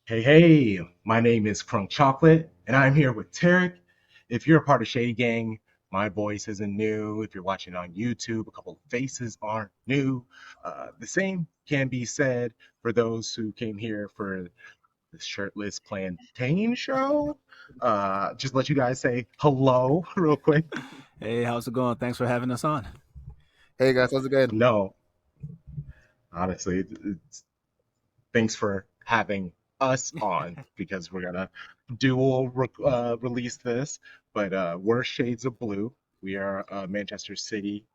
Hey, my name is Crunk Chocolate, and I'm here with Tarek. If you're a part of Shady Gang, my voice isn't new. If you're watching on YouTube, a couple of faces aren't new. The same can be said for those who came here for the Shirtless Plantain Show. Just let you guys say hello real quick. Hey, how's it going? Thanks for having us on. Hey guys, how's it going? No, honestly, thanks for having us on because we're gonna release this. But we're Shades of Blue. We are a Manchester City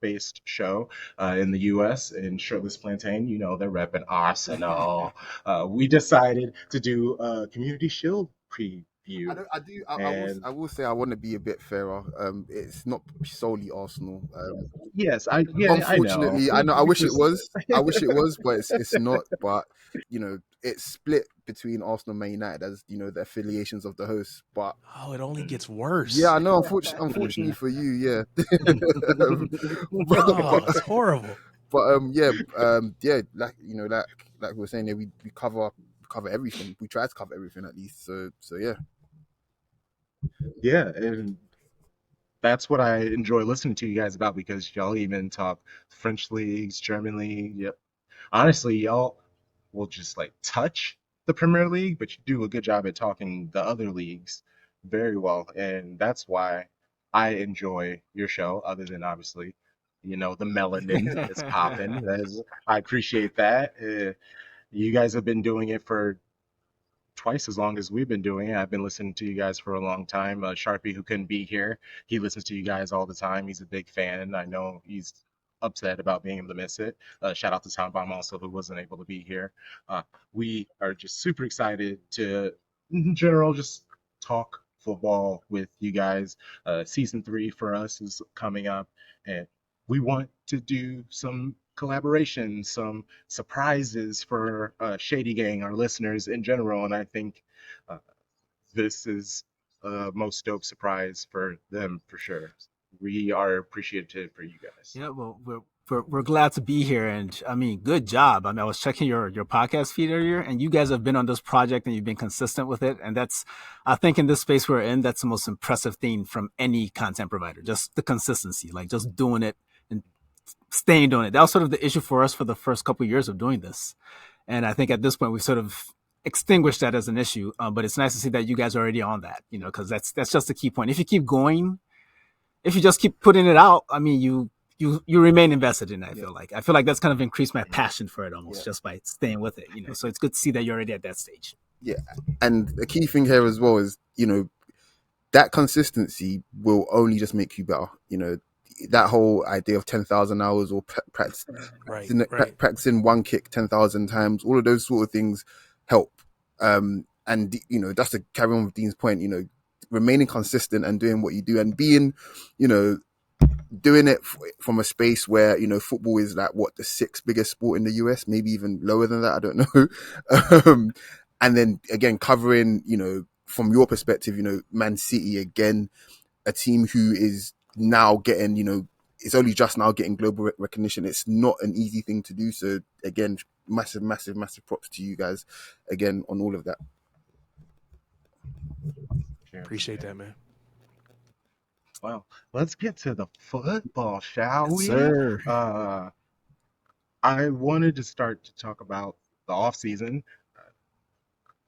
based show in the US in Shirtless Plantain. You know, they're repping Arsenal. We decided to do a Community Shield I preview. don't, I do. And I will say I want to be a bit fairer. It's not solely Arsenal. yes, I know. Unfortunately, I know. I wish it was. I wish it was, but it's not. But it's split between Arsenal and Man United as the affiliations of the hosts. But Oh, it only gets yeah, worse. I know. Unfortunately for you, yeah. Oh, but, it's horrible. yeah. Like we were saying, yeah, we cover everything. We try to cover everything at least. So yeah. Yeah, and that's what I enjoy listening to you guys about because y'all even talk French leagues, German league. Yep. Honestly, y'all will just like touch the Premier League, but you do a good job at talking the other leagues very well. And that's why I enjoy your show, other than obviously, the melanin is popping. I appreciate that. You guys have been doing it for twice as long as we've been doing it. I've been listening to you guys for a long time. Sharpie, who couldn't be here, he listens to you guys all the time. He's a big fan. I know he's upset about being able to miss it. Shout out to Tom Bomb also, who wasn't able to be here. We are just super excited to, in general, just talk football with you guys. Season 3 for us is coming up, and we want to do some collaborations, some surprises for Shady Gang, our listeners in general. And I think uh, this is a most dope surprise for them for sure. We are appreciative for you guys. Yeah, well, we're glad to be here, and I mean, good job. I mean, I was checking your podcast feed earlier, and you guys have been on this project and you've been consistent with it, and that's, I think, in this space we're in, that's the most impressive thing from any content provider. Just the consistency, like just doing it and staying doing it. That was sort of the issue for us for the first couple of years of doing this. And I think at this point we've sort of extinguished that as an issue. But it's nice to see that you guys are already on that, because that's just the key point. If you keep going, if you just keep putting it out, I mean, you remain invested in it. I feel like that's kind of increased my passion for it almost just by staying with it. So it's good to see that you're already at that stage. Yeah, and the key thing here as well is that consistency will only just make you better. That whole idea of 10,000 hours or practicing one kick 10,000 times, all of those sort of things help. And that's to carry on with Dean's point. Remaining consistent and doing what you do and being, doing it from a space where football is like the sixth biggest sport in the US, maybe even lower than that. I don't know. And then again covering, from your perspective, Man City again, a team who is now getting, it's only just now getting global recognition. It's not an easy thing to do. So again, massive props to you guys again on all of that. Appreciate that, man. Well, let's get to the football, shall we? Sir. I wanted to start to talk about the off season.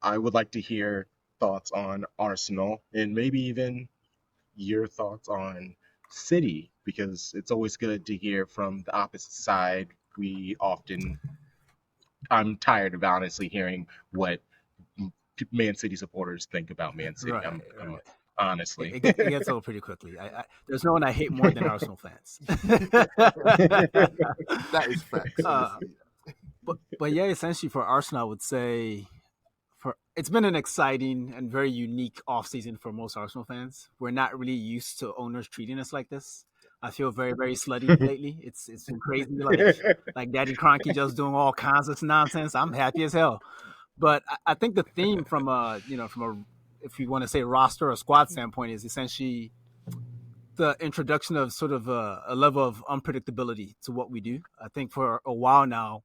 I would like to hear thoughts on Arsenal and maybe even your thoughts on City, because it's always good to hear from the opposite side. I'm tired of honestly hearing what Man City supporters think about Man City. Right, I'm right. honestly. It gets old pretty quickly. There's no one I hate more than Arsenal fans. That is facts. But yeah, essentially for Arsenal, I would say it's been an exciting and very unique offseason for most Arsenal fans. We're not really used to owners treating us like this. I feel very, very slutty lately. It's been crazy. Like Daddy Cronky just doing all kinds of nonsense. I'm happy as hell. But I think the theme from if you want to say roster or squad standpoint is essentially the introduction of sort of a level of unpredictability to what we do. I think for a while now,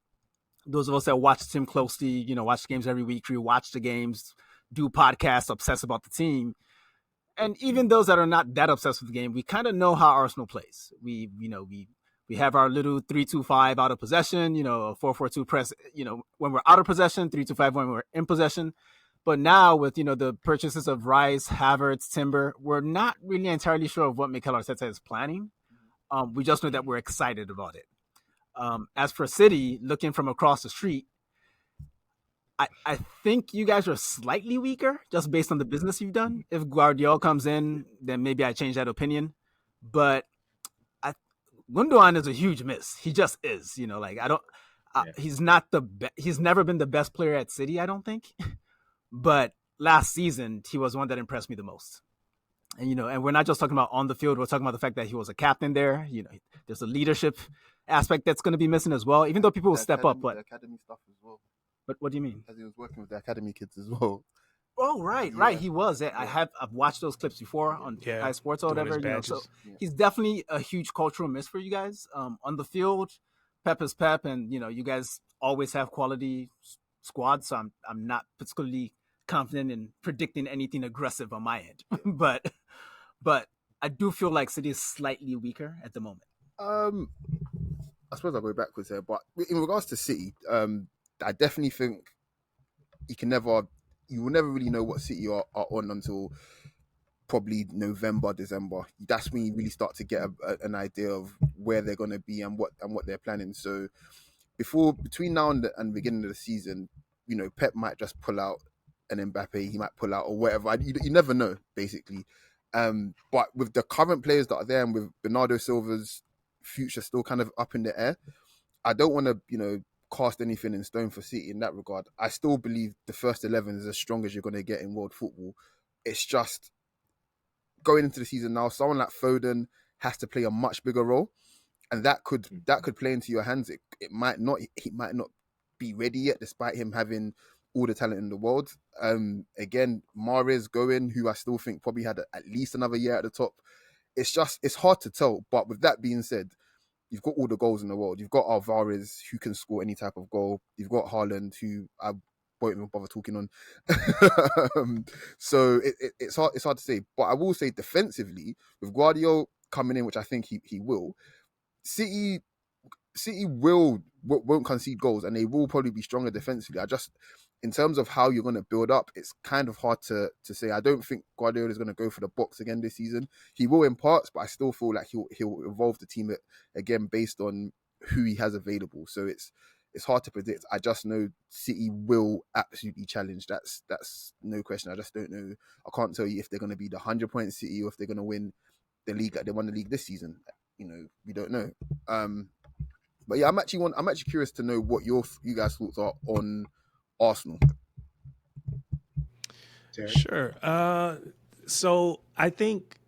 those of us that watch the team closely, watch the games every week, rewatch the games, do podcasts, obsess about the team. And even those that are not that obsessed with the game, we kind of know how Arsenal plays. We have our little 3-2-5 out of possession, a 4-4-2 press, when we're out of possession, 3-2-5 when we're in possession. But now with, the purchases of Rice, Havertz, Timber, we're not really entirely sure of what Mikel Arteta is planning. We just know that we're excited about it. As for City, looking from across the street, I think you guys are slightly weaker just based on the business you've done. If Guardiola comes in, then maybe I change that opinion. But Gundogan is a huge miss. He just is. I don't. Yeah. He's not he's never been the best player at City, I don't think. But last season, he was one that impressed me the most. And and we're not just talking about on the field. We're talking about the fact that he was a captain there. There's a leadership aspect that's going to be missing as well. Even though people will step up, but the academy stuff as well. But what do you mean? As he was working with the academy kids as well. Oh, right. He was. I've watched those clips before on Sky Sports or whatever. So he's definitely a huge cultural miss for you guys. On the field, Pep is Pep, and you guys always have quality squads. So I'm not particularly confident in predicting anything aggressive on my end, but I do feel like City is slightly weaker at the moment. I suppose I'll go backwards here, but in regards to City, I definitely think you will never really know what City are on until probably November, December. That's when you really start to get an idea of where they're going to be and what they're planning. So between now and the beginning of the season, Pep might just pull out an Mbappe, he might pull out or whatever. You never know, basically. But with the current players that are there and with Bernardo Silva's future still kind of up in the air, I don't want to, cast anything in stone for City in that regard. I still believe the first 11 is as strong as you're going to get in world football. It's just going into the season now, someone like Foden has to play a much bigger role, and that could play into your hands. He might not be ready yet, despite him having all the talent in the world. Again, Mahrez going, who I still think probably had at least another year at the top. It's hard to tell. But with that being said, you've got all the goals in the world. You've got Alvarez, who can score any type of goal. You've got Haaland, who I won't even bother talking on. So it's hard to say. But I will say defensively, with Guardiola coming in, which I think he will, City won't concede goals, and they will probably be stronger defensively. In terms of how you're going to build up, it's kind of hard to say. I don't think Guardiola is going to go for the box again this season. He will in parts, but I still feel like he'll evolve the team again based on who he has available. So it's hard to predict. I just know City will absolutely challenge. That's no question. I just don't know. I can't tell you if they're going to be the 100-point City or if they're going to win the league like they won the league this season. We don't know. But yeah, I'm actually curious to know what you guys' thoughts are on Arsenal. Sure. So I think,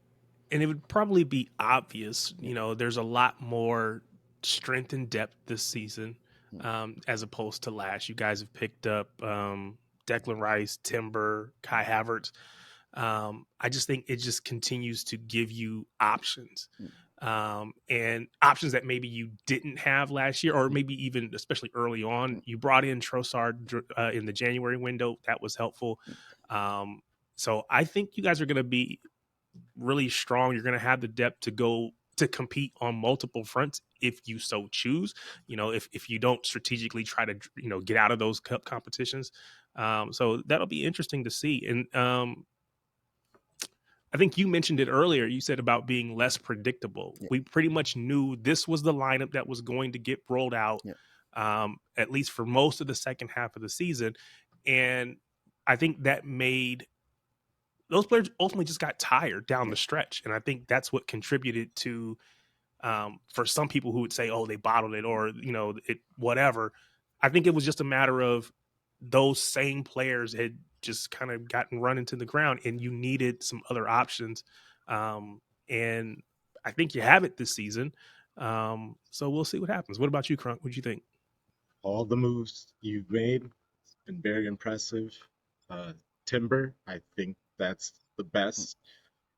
and it would probably be obvious, there's a lot more strength and depth this season as opposed to last. You guys have picked up Declan Rice, Timber, Kai Havertz. I just think it just continues to give you options. And options that maybe you didn't have last year, or maybe even especially early on. You brought in Trossard in the January window. That was helpful. So I think you guys are going to be really strong. You're going to have the depth to go to compete on multiple fronts if you so choose. If you don't strategically try to get out of those cup competitions. So that'll be interesting to see. And I think you mentioned it earlier. You said about being less predictable. Yeah. We pretty much knew this was the lineup that was going to get rolled out, at least for most of the second half of the season. And I think that made those players ultimately just got tired down the stretch. And I think that's what contributed to, for some people who would say, oh, they bottled it or, whatever. I think it was just a matter of those same players had just kind of gotten run into the ground and you needed some other options. And I think you have it this season. So we'll see what happens. What about you, Crunk? What do you think? All the moves you've made has been very impressive. Timber, I think that's the best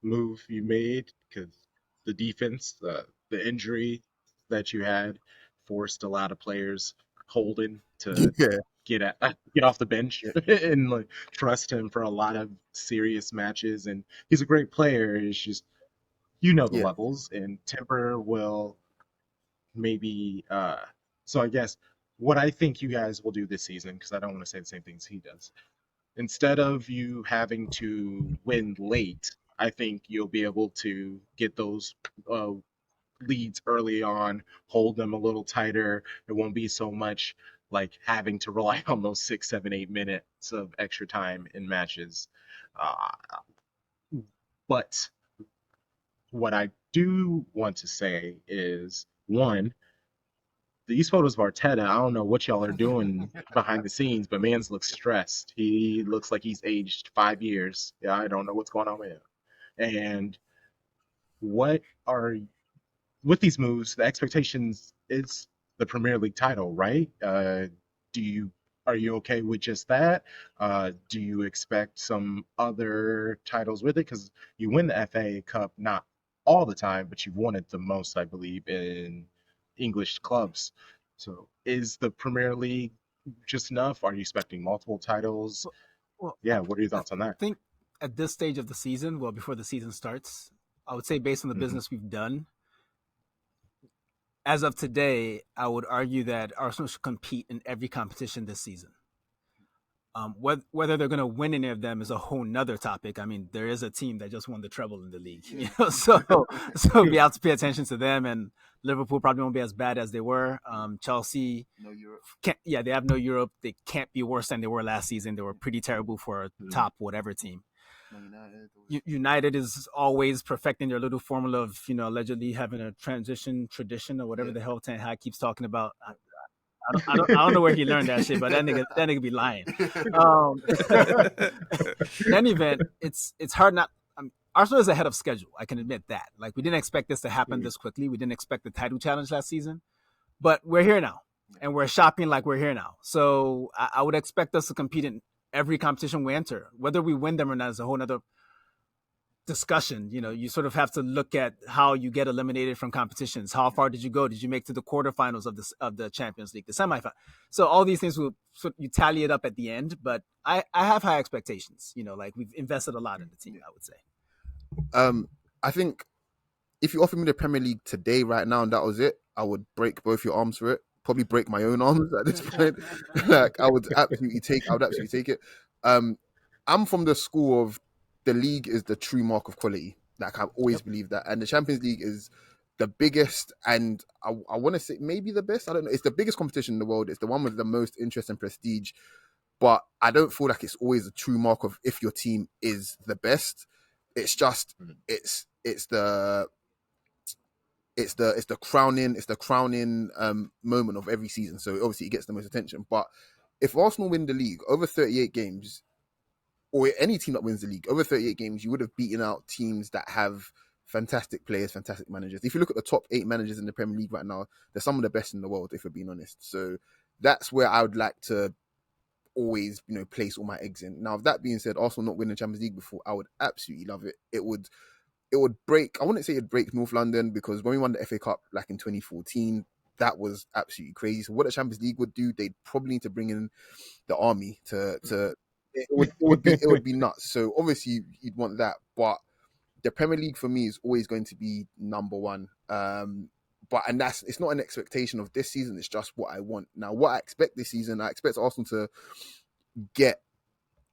move you made because the defense, the injury that you had forced a lot of players Holden to Yeah, get off the bench and like trust him for a lot of serious matches. And he's a great player. It's just the yeah. levels, and Timber will maybe. So I guess what I think you guys will do this season, because I don't want to say the same things he does. Instead of you having to win late, I think you'll be able to get those uh, leads early on, hold them a little tighter. It won't be so much like having to rely on those 6, 7, 8 minutes of extra time in matches. Uh, but what I do want to say is one, these photos of Arteta, I don't know what y'all are doing behind the scenes, but man's looks stressed. He looks like he's aged 5 years. Yeah, I don't know what's going on with him. And what are with these moves, the expectations is the Premier League title, right? Do you are you okay with just that? Do you expect some other titles with it? Because you win the FA Cup not all the time, but you've won it the most, I believe, in English clubs. So is the Premier League just enough? Are you expecting multiple titles? Well, well, Yeah, what are your I thoughts on that? think at this stage of the season, well, before the season starts, I would say based on the Hmm. business we've done, as of today, I would argue that Arsenal should compete in every competition this season. Whether they're going to win any of them is a whole nother topic. I mean, there is a team that just won the treble in the league, so be out to pay attention to them. And Liverpool probably won't be as bad as they were. Chelsea No Europe. can't, yeah, they have no Europe. They can't be worse than they were last season. They were pretty terrible for a top whatever team. United is always perfecting their little formula of allegedly having a transition tradition or whatever the hell Ten Hag keeps talking about. I don't know where he learned that shit, but that nigga be lying. In any event, it's hard not. Arsenal is ahead of schedule. I can admit that. Like we didn't expect this to happen this quickly. We didn't expect the title challenge last season, but we're here now, and we're shopping like we're here now. So I would expect us to compete in every competition we enter. Whether we win them or not is a whole other discussion. You sort of have to look at how you get eliminated from competitions. How far did you go? Did you make to the quarterfinals of the Champions League, the semifinal? So all these things will you tally it up at the end. But I have high expectations. Like we've invested a lot in the team. I would say. I think if you offered me the Premier League today, right now, and that was it, I would break both your arms for it. Probably break my own arms at this point. Like I would absolutely take it. I'm from the school of the league is the true mark of quality. Like I've always believed that, and the Champions League is the biggest, and I want to say maybe the best. I don't know. It's the biggest competition in the world. It's the one with the most interest and prestige. But I don't feel like it's always a true mark of if your team is the best. It's just it's the crowning moment of every season. So obviously it gets the most attention. But if Arsenal win the league over 38 games, or any team that wins the league over 38 games, you would have beaten out teams that have fantastic players, fantastic managers. If you look at the top 8 managers in the Premier League right now, they're some of the best in the world, if we're being honest. So that's where I would like to always, place all my eggs in. Now, that being said, Arsenal not winning the Champions League before, I would absolutely love it. It would break, I wouldn't say it'd break North London, because when we won the FA Cup like in 2014, that was absolutely crazy. So what the Champions League would do, they'd probably need to bring in the army to it would be nuts. So obviously you'd want that, but the Premier League for me is always going to be number one. And it's not an expectation of this season. It's just what I want. Now, what I expect this season, I expect Arsenal to get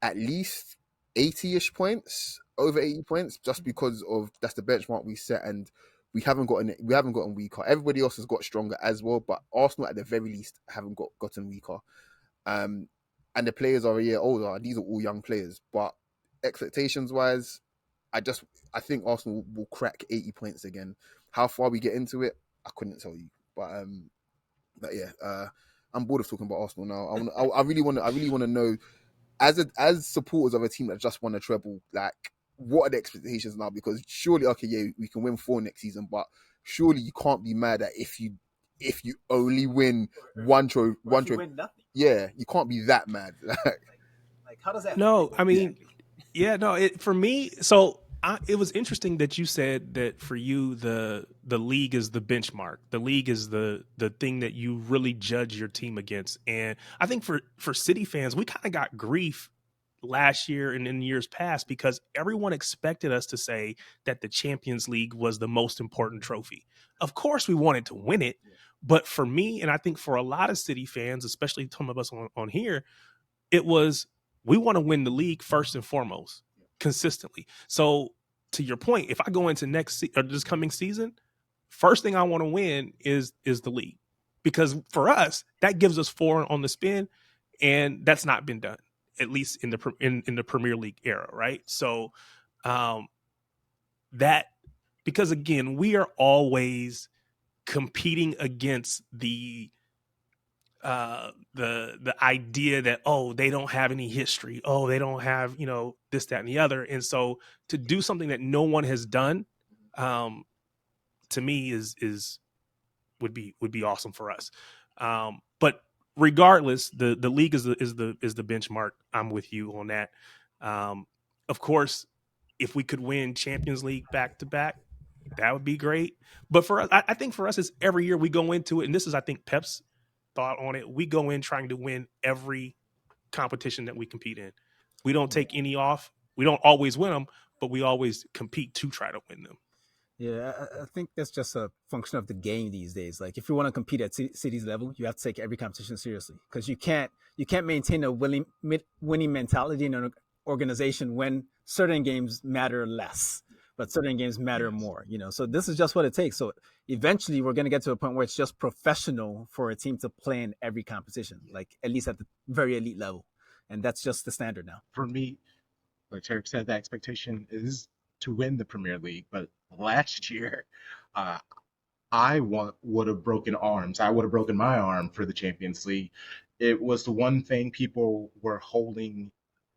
at least 80-ish points, over 80 points, just because of that's the benchmark we set, and we haven't gotten weaker. Everybody else has got stronger as well, but Arsenal at the very least haven't gotten weaker. And the players are a year older. These are all young players, but expectations wise, I think Arsenal will crack 80 points again. How far we get into it, I couldn't tell you, but yeah, I'm bored of talking about Arsenal now. I really want to know, as supporters of a team that just won a treble, like what are the expectations now? Because surely, okay, yeah, we can win 4 next season, but surely you can't be mad at if you only win one trophy. Win nothing. Yeah, you can't be that mad. Like how does that? No, I mean, yeah, no. For me, so It was interesting that you said that for you the league is the benchmark. The league is the thing that you really judge your team against. And I think for City fans, we kind of got grief last year and in years past because everyone expected us to say that the Champions League was the most important trophy. Of course, we wanted to win it, but for me, and I think for a lot of City fans, especially some of us on here, it was we want to win the league first and foremost, consistently. So to your point, if I go into or this coming season, first thing I want to win is the league, because for us that gives us 4 on the spin, and that's not been done, at least in the Premier League era, right? So that, because again, we are always competing against the idea that, oh, they don't have any history, oh, they don't have, this, that, and the other. And so to do something that no one has done, to me is would be awesome for us. But regardless, the league is the benchmark. I'm with you on that. Of course, if we could win Champions League back to back, that would be great. But for us, I think for us, it's every year we go into it, and this is, I think, Pep's thought on it. We go in trying to win every competition that we compete in. We don't take any off. We don't always win them, but we always compete to try to win them. Yeah, I think that's just a function of the game these days. Like, if you want to compete at cities level, you have to take every competition seriously, because you can't maintain a winning mentality in an organization when certain games matter less, but certain games matter more. So this is just what it takes. So eventually, we're going to get to a point where it's just professional for a team to play in every competition, like at least at the very elite level, and that's just the standard now. For me, like Tarek said, the expectation is to win the Premier League, but last year, I would have broken arms. I would have broken my arm for the Champions League. It was the one thing people were holding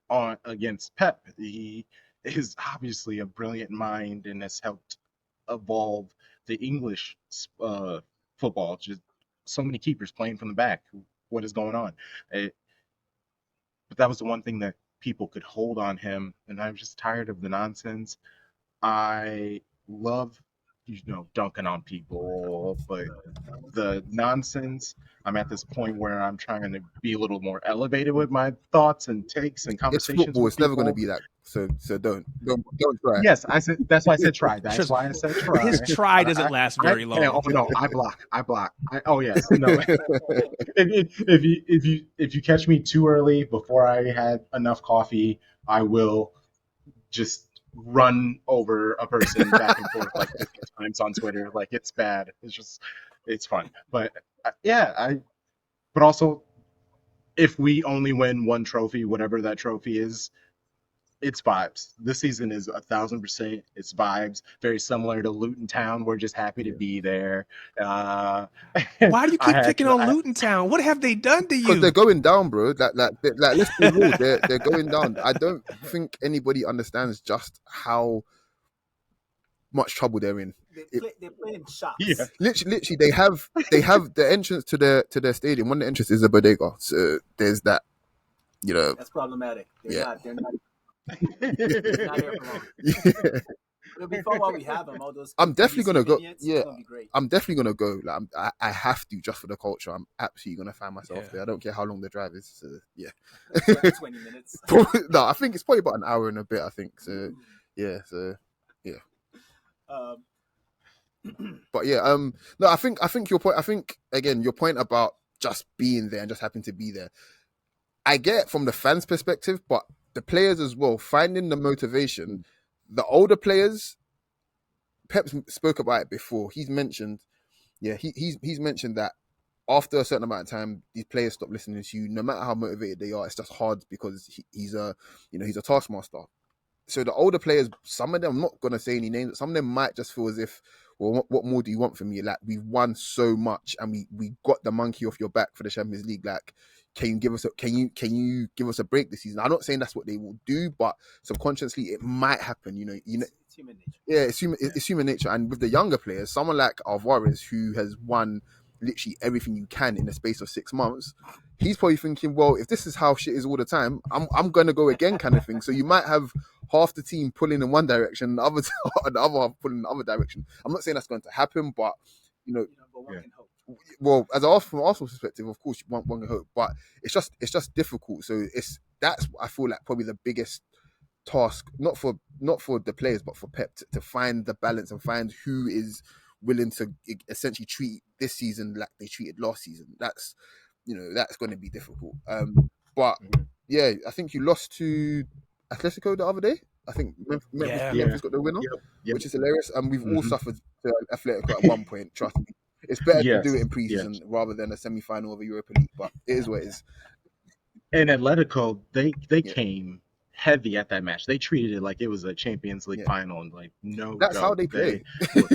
on against Pep. He is obviously a brilliant mind and has helped evolve the English football. Just so many keepers playing from the back. What is going on? But that was the one thing that people could hold on him, and I'm just tired of the nonsense. I love, dunking on people, but the nonsense, I'm at this point where I'm trying to be a little more elevated with my thoughts and takes and It's conversations football. with It's never going to people. be that. So don't try. Yes, I said that's why I said try. That's why I said try. His try doesn't last very long. Oh no, I block. Oh yes, no. If you catch me too early before I had enough coffee, I will just run over a person back and forth like 50 times on Twitter. Like, it's bad. It's fun. But but also, if we only win one trophy, whatever that trophy is, it's vibes. This season is 1,000%. It's vibes. Very similar to Luton Town. We're just happy to be there. Why do you keep picking on Luton Town? What have they done to you? Because they're going down, bro. Like let's be real. They're going down. I don't think anybody understands just how much trouble they're in. They play in shops. Yeah. Literally, they have the entrance to their stadium. One of the entrances is a bodega. So there's that. That's problematic. They're not here for long. Yeah. It'll be fun while we have them. All those. I'm definitely gonna go. It's Yeah, gonna be great. I'm definitely gonna go. Like, I have to, just for the culture. I'm absolutely gonna find myself there. I don't care how long the drive is. So, yeah, Like 20 minutes. No, I think it's probably about an hour and a bit. I think so. Yeah. So yeah. But yeah. No, I think your point. I think again your point about just being there and just having to be there. I get it from the fans' perspective, but the players as well, finding the motivation. The older players, Pep spoke about it before. He's mentioned, he's mentioned that after a certain amount of time, these players stop listening to you. No matter how motivated they are, it's just hard because he's a taskmaster. So the older players, some of them, I'm not gonna say any names, but some of them might just feel as if, well, what more do you want from me? Like, we've won so much, and we got the monkey off your back for the Champions League. Like, can you give us a break this season? I'm not saying that's what they will do, but subconsciously it might happen. It's human nature. Yeah, it's human nature. And with the younger players, someone like Alvarez, who has won literally everything you can in the space of 6 months, he's probably thinking, well, if this is how shit is all the time, I'm gonna go again, kind of thing. So you might have half the team pulling in one direction, the other the other half pulling in the other direction. I'm not saying that's going to happen, but you know, but one can hope. well, from Arsenal's perspective, of course, one can hope, but it's just difficult. So that's I feel like probably the biggest task, not for the players, but for Pep to find the balance and find who is willing to essentially treat this season like they treated last season. That's that's going to be difficult. But yeah, I think you lost to Atletico the other day. I think Yeah. Memphis got the winner, Yep. which is hilarious. And we've all Mhm. suffered to Atletico at one point. Trust me, it's better to do it Yes. in preseason rather than a semi-final of a Europa League. But it is what it is. And Atletico, they Yeah, came heavy at that match. They treated it like it was a Champions League yeah. final, and like no That's how joke. they play. Were,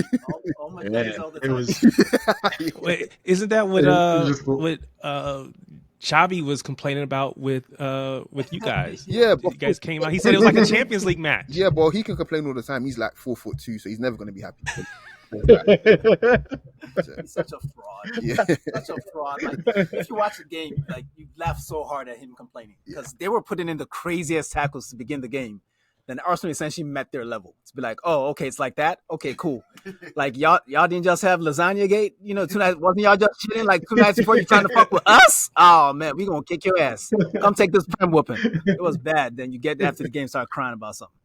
All my yeah, buddies all the it time. was Wait, isn't that it was just what Xavi was complaining about with you guys? Yeah, You but guys came out. He said it was like a Champions League match. yeah, but he can complain all the time. He's like 4'2", so he's never going to be happy. So, He's such a fraud. yeah, Such a fraud. Like if you watch the game, like you laugh so hard at him complaining because they were putting in the craziest tackles to begin the game. Then Arsenal essentially met their level to be like, oh, okay, it's like that. Okay, cool. Like y'all didn't just have lasagna gate, 2 nights. Wasn't y'all just chilling like 2 nights before you trying to fuck with us? Oh man, we gonna kick your ass. Come take this prem whooping. It was bad. Then you get after the game, start crying about something.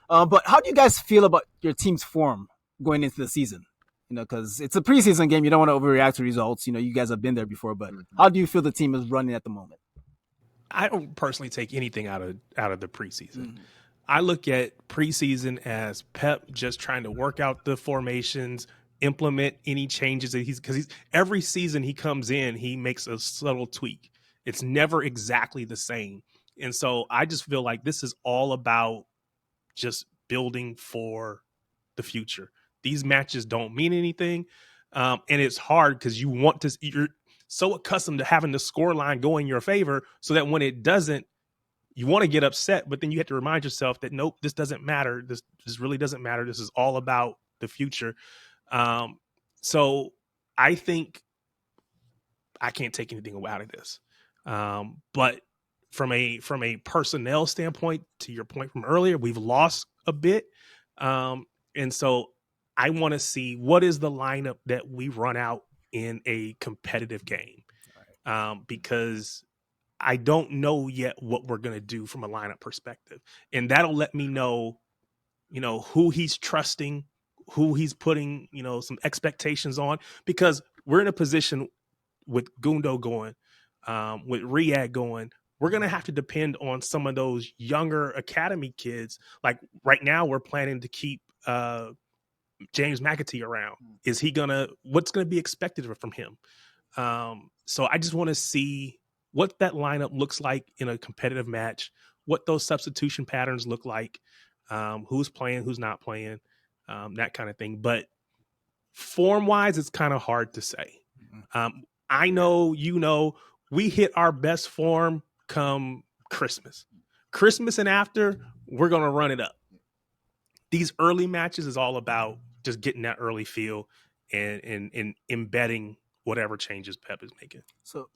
But how do you guys feel about your team's form going into the season? Because it's a preseason game, you don't want to overreact to results. You guys have been there before, but how do you feel the team is running at the moment? I don't personally take anything out of the preseason. I look at preseason as Pep just trying to work out the formations, implement any changes that he's every season he comes in, he makes a subtle tweak. It's never exactly the same. And so I just feel like this is all about just building for the future. These matches don't mean anything. And it's hard because you're so accustomed to having the score line go in your favor so that when it doesn't, you want to get upset, but then you have to remind yourself that, nope, this doesn't matter. This really doesn't matter. This is all about the future. So I think I can't take anything out of this. But from a personnel standpoint, to your point from earlier, we've lost a bit. And so I want to see what is the lineup that we run out in a competitive game. Because I don't know yet what we're going to do from a lineup perspective. And that'll let me know, who he's trusting, who he's putting, some expectations on, because we're in a position with Gundo going, with Riyad going, we're going to have to depend on some of those younger academy kids. Like right now we're planning to keep James McAtee around. What's going to be expected from him? So I just want to see what that lineup looks like in a competitive match, what those substitution patterns look like, who's playing, who's not playing, that kind of thing. But form-wise, it's kind of hard to say. I know, we hit our best form come Christmas. Christmas and after, we're going to run it up. These early matches is all about just getting that early feel and embedding whatever changes Pep is making. So,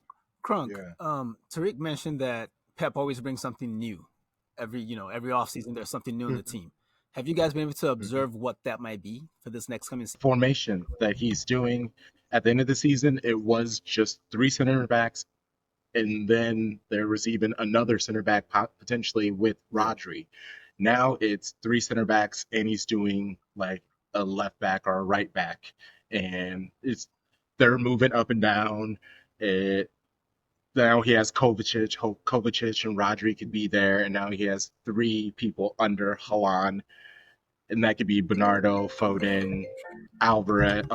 Crunk, Tariq mentioned that Pep always brings something new. Every offseason, there's something new in the team. Have you guys been able to observe what that might be for this next coming season? formation that he's doing at the end of the season. It was just 3 center backs, and then there was even another center back potentially with Rodri. Now it's 3 center backs, and he's doing like a left back or a right back, and they're moving up and down. Now he has Kovacic. Kovacic and Rodri could be there, and now he has 3 people under Haaland, and that could be Bernardo, Foden, Alvarez.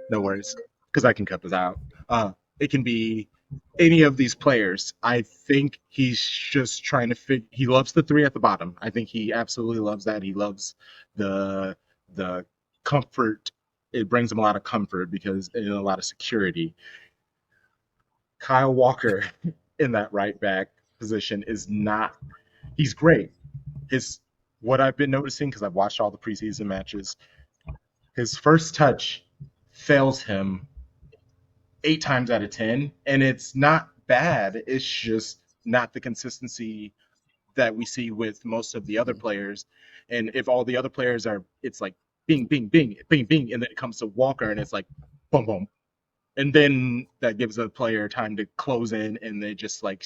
No worries, because I can cut this out. It can be any of these players. I think he's just trying to he loves the 3 at the bottom. I think he absolutely loves that. He loves the comfort. It brings him a lot of comfort and a lot of security. Kyle Walker in that right back position he's great. What I've been noticing, because I've watched all the preseason matches, his first touch fails him 8 times out of 10, and it's not bad. It's just not the consistency that we see with most of the other Mm. players. And if all the other players are, it's like bing, bing, bing, bing, bing, and then it comes to Walker and it's like boom, boom. And then that gives a player time to close in and they just like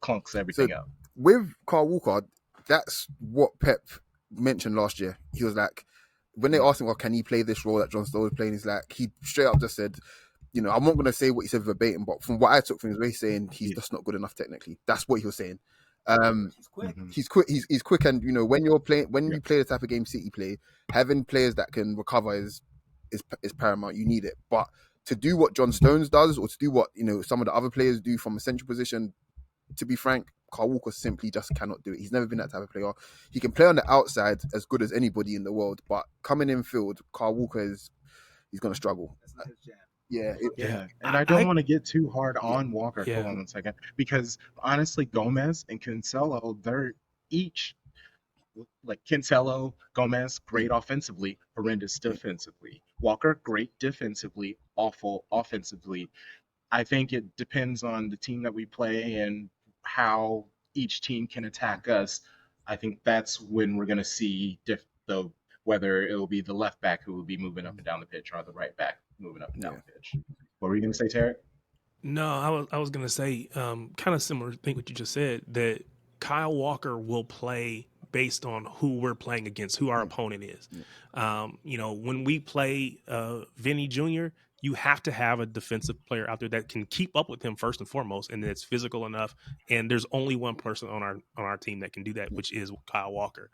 clunks So everything up. with Carl Walker, that's what Pep mentioned last year. He was like, when they asked him, "Well, can he play this role that John Stones was playing?" He's like, he straight up just said, "You know, I'm not going to say what he said verbatim, but from what I took from his way, saying he's Yeah. just not good enough technically." That's what he was saying. Um, He's quick. Mhm. he's quick. He's quick, and you know, when you're playing, when Yeah. you play the type of game City play, having players that can recover is paramount. You need it, but to do what John Stones does, or to do what, you know, some of the other players do from a central position, to be frank, Carl Walker simply just cannot do it. He's never been that type of player. He can play on the outside as good as anybody in the world, but coming in field, Carl Walker he's going to struggle. That's not his jam. Yeah, Yeah, and I, I don't I want to get too hard yeah, on Walker. yeah. Hold on 1 second, because honestly, Gomez and Cancelo, they're each like Cancelo, Gomez, great offensively, horrendous yeah, defensively. Walker, great defensively, awful offensively. I think it depends on the team that we play and how each team can attack us. I think that's when we're going to see the whether it'll be the left back who will be moving up and down the pitch or the right back moving up and down yeah, the pitch. What were you going to say, Tarek? No, I was gonna say kind of similar thing what you just said, that Kyle Walker will play based on who we're playing against, who our yeah, opponent is. yeah, When we play Vinny Jr., you have to have a defensive player out there that can keep up with him first and foremost, and that's physical enough. And there's only one person on our team that can do that, yeah. which is Kyle Walker.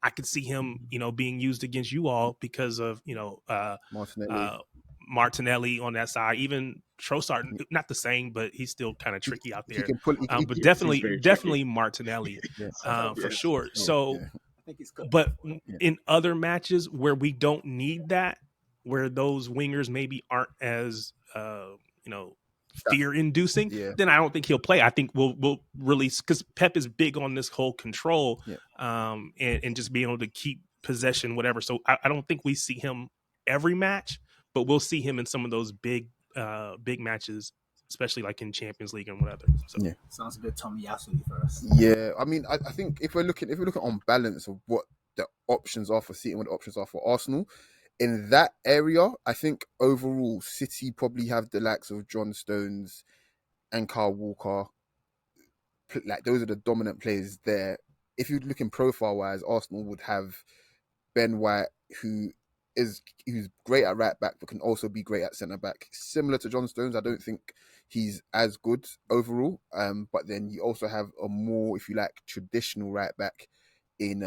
I could see him, being used against you all because of Martinelli. uh, Martinelli on that side, even Trossard, Yeah. not the same, but he's still kind of He, tricky out he there. can pull. But Yes, he's very tricky. definitely Martinelli Yeah, for Yes. sure. yeah, So, yeah, I think he's cooked. but yeah, in other matches where we don't need that, where those wingers maybe aren't as you know that, fear inducing, yeah, then I don't think he'll play. I think we'll release, because Pep is big on this whole control yeah. and just being able to keep possession, whatever. So I don't think we see him every match, but we'll see him in some of those big matches, especially like in Champions League and whatever. So Yeah. Sounds a bit Tomiyasu for us. Yeah, I mean, I think if we're looking on balance of what the options are for City and what the options are for Arsenal, in that area, I think overall City probably have the likes of John Stones and Carl Walker. Like those are the dominant players there. If you're looking profile wise, Arsenal would have Ben White, who's great at right back, but can also be great at centre back. Similar to John Stones, I don't think he's as good overall. But then you also have a more, if you like, traditional right back in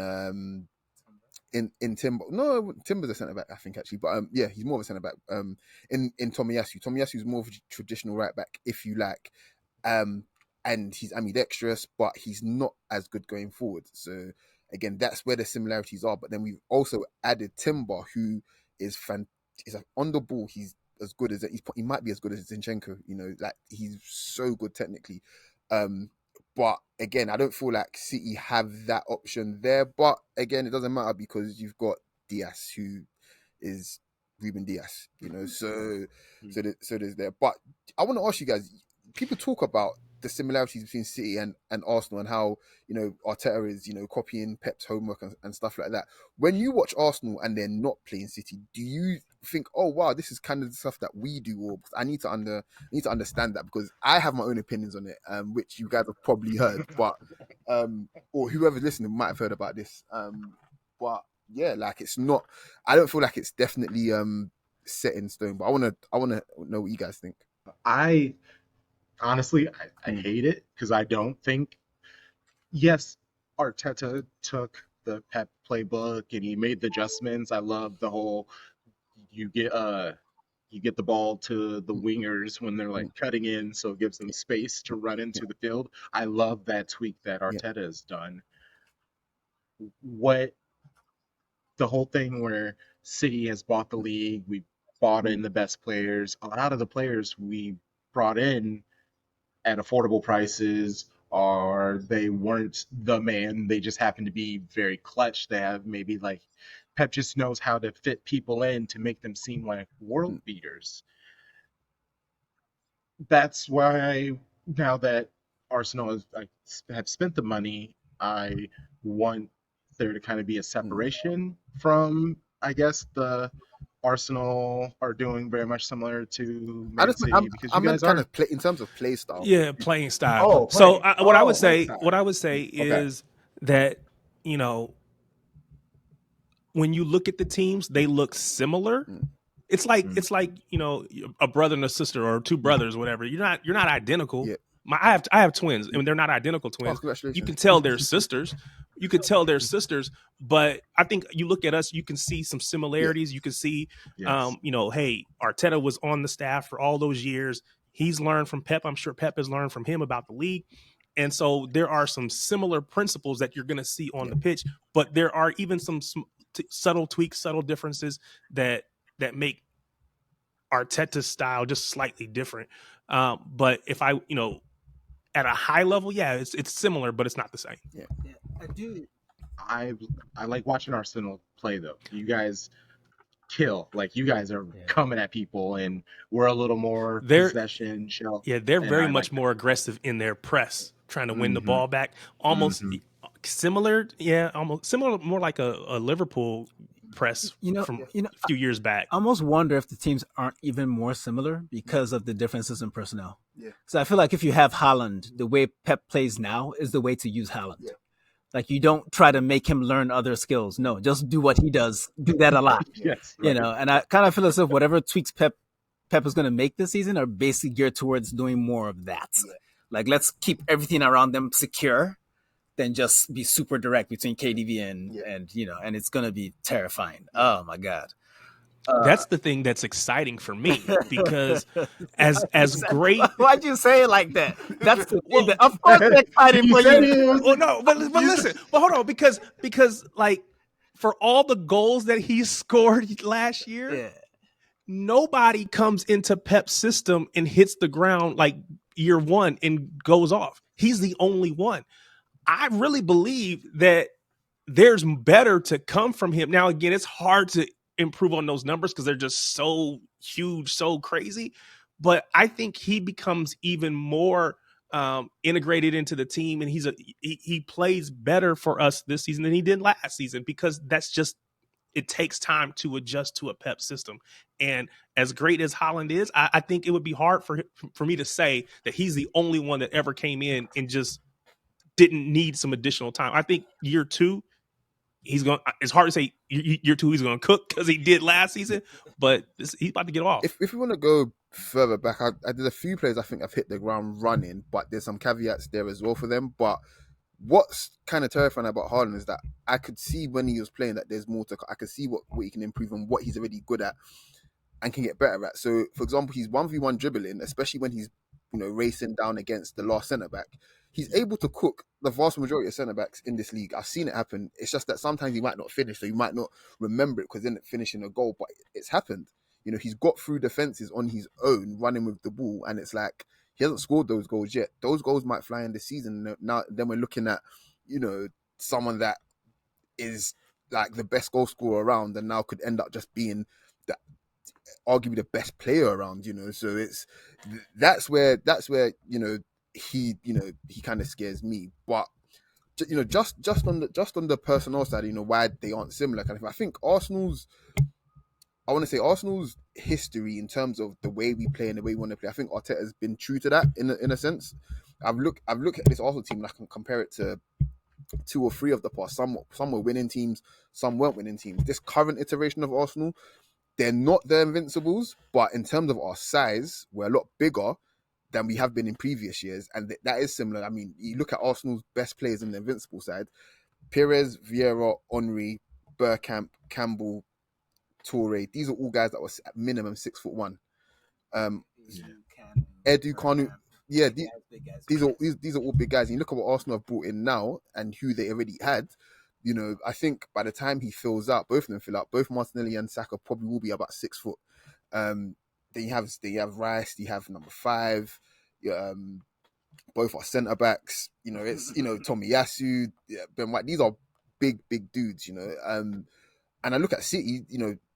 in Timber. No, Timber's a centre back, I think actually. But yeah, he's more of a centre back. In Tomiyasu. Tomiyasu's more of a traditional right back, if you like. Um, and he's ambidextrous, but he's not as good going forward. So again, that's where the similarities are. But then we've also added Timber, who is is on the ball. He's as good as he might be as good as Zinchenko. You know, like he's so good technically. Um, but again, I don't feel like City have that option there. But again, it doesn't matter because you've got Diaz, who is Ruben Diaz. You know, so there's there. But I want to ask you guys. People talk about the similarities between City and Arsenal and how, you know, Arteta is, you know, copying Pep's homework and stuff like that. When you watch Arsenal and they're not playing City, do you think, oh wow, this is kind of the stuff that we do, or I need to understand that, because I have my own opinions on it, which you guys have probably heard, but or whoever's listening might have heard about this. But yeah, like it's not. I don't feel like it's definitely set in stone. But I wanna know what you guys think. I honestly, I Mm, hate it because I don't think. Yes, Arteta took the Pep playbook and he made the adjustments. I love the whole you get you get the ball to the mm, wingers when they're mm, like cutting in, so it gives them space to run yeah, into the field. I love that tweak that yeah, Arteta has done. What the whole thing where City has bought the league, we bought in the best players. A lot of the players we brought in at affordable prices, or they weren't the man. They just happened to be very clutch. They have maybe like Pep just knows how to fit people in to make them seem like world mm, beaters. That's why now that Arsenal have spent the money. I want there to kind of be a Mm. separation from, I guess, the Arsenal are doing very much similar to I Man just I'm, City because I you meant guys kind are. of play in terms of play style. Yeah, playing style. Oh, So playing. what I would Playing say, style. what I would say Okay. is that, you know, when you look at the teams, they look similar. Mm. Mm. It's like, you know, a brother and a sister or two brothers, whatever. You're not identical. Yeah. I have twins, and they're not identical Oh, twins. You congratulations. can tell they're sisters. You could tell they're sisters, but I think you look at us, you can see some Yeah. similarities. You can see, Yes. you know, hey, Arteta was on the staff for all those years. He's learned from Pep. I'm sure Pep has learned from him about the league. And so there are some similar principles that you're going to see on Yeah. the pitch, but there are even some subtle tweaks, subtle differences that make Arteta's style just slightly different. But if I, you know, at a high level, yeah, it's similar, but it's not the same. Yeah. Yeah, I do. I I like watching Arsenal play though. You guys kill. Like you guys are Yeah. coming at people, and we're a little more They're possession shell, Yeah, they're and very I like much that. more aggressive in their press, trying to win the Mm-hmm. ball back. Almost Mm-hmm. similar, yeah, almost similar, more like a Liverpool press You know, from you know, a few years back. I almost wonder if the teams aren't even more similar because of the differences in personnel. Yeah. So I feel like if you have Haaland, the way Pep plays now is the way to use Haaland. Yeah. Like you don't try to make him learn other skills. No, just do what he does. Do that a lot. Yes, You right. know, and I kind of feel as if whatever tweaks Pep is going to make this season are basically geared towards doing more of that. Yeah. Like let's keep everything around them secure, then just be super direct between KDB and you know, and it's going to be terrifying. Oh my god. That's the thing that's exciting for me because as great. Why'd you say it like that? That's the thing Well, that, of course, it's exciting You for said you. it was well, no, but you listen, but hold on, because like for all the goals that he scored last year, Yeah. nobody comes into Pep's system and hits the ground like year one and goes off. He's the only one. I really believe that there's better to come from him. Now, again, it's hard to improve on those numbers because they're just so huge, so crazy. But I think he becomes even more integrated into the team, and he plays better for us this season than he did last season because that's just it takes time to adjust to a Pep system. And as great as Holland is, I think it would be hard for me to say that he's the only one that ever came in and just didn't need some additional time. I think year two, he's going. It's hard to say year two he's going to cook because he did last season, but he's about to get off. If we want to go further back, I did a few players I think I've hit the ground running, but there's some caveats there as well for them. But what's kind of terrifying about Haaland is that I could see when he was playing that there's more to. I could see what he can improve and what he's already good at and can get better at. So, for example, he's 1v1 dribbling, especially when he's racing down against the last centre back. He's able to cook the vast majority of centre backs in this league. I've seen it happen. It's just that sometimes he might not finish, so you might not remember it because then it finishing a goal. But it's happened. He's got through defenses on his own, running with the ball, and it's like he hasn't scored those goals yet. Those goals might fly in this season. Now, then we're looking at someone that is like the best goal scorer around, and now could end up just being the arguably the best player around. So that's where he kind of scares me. But just on the personnel side, why they aren't similar kind of thing. I think I want to say Arsenal's history in terms of the way we play and the way we want to play. I think Arteta has been true to that in a sense. I've looked at this Arsenal team and I can compare it to two or three of the past. Some were winning teams, some weren't winning teams. This current iteration of Arsenal, they're not the Invincibles, but in terms of our size, we're a lot bigger than we have been in previous years, and that is similar. I mean, you look at Arsenal's best players in the Invincible side: Pires, Vieira, Henry, Bergkamp, Campbell, Toure. These are all guys that were at minimum 6'1". Edu Kanu, yeah, these are all big guys. And you look at what Arsenal have brought in now and who they already had. I think by the time he fills out, both of them fill out. Both Martinelli and Saka probably will be about 6 foot. Then you have Rice, you have number 5. Both are centre backs. It's Tomiyasu, Ben White. These are big dudes. And I look at City.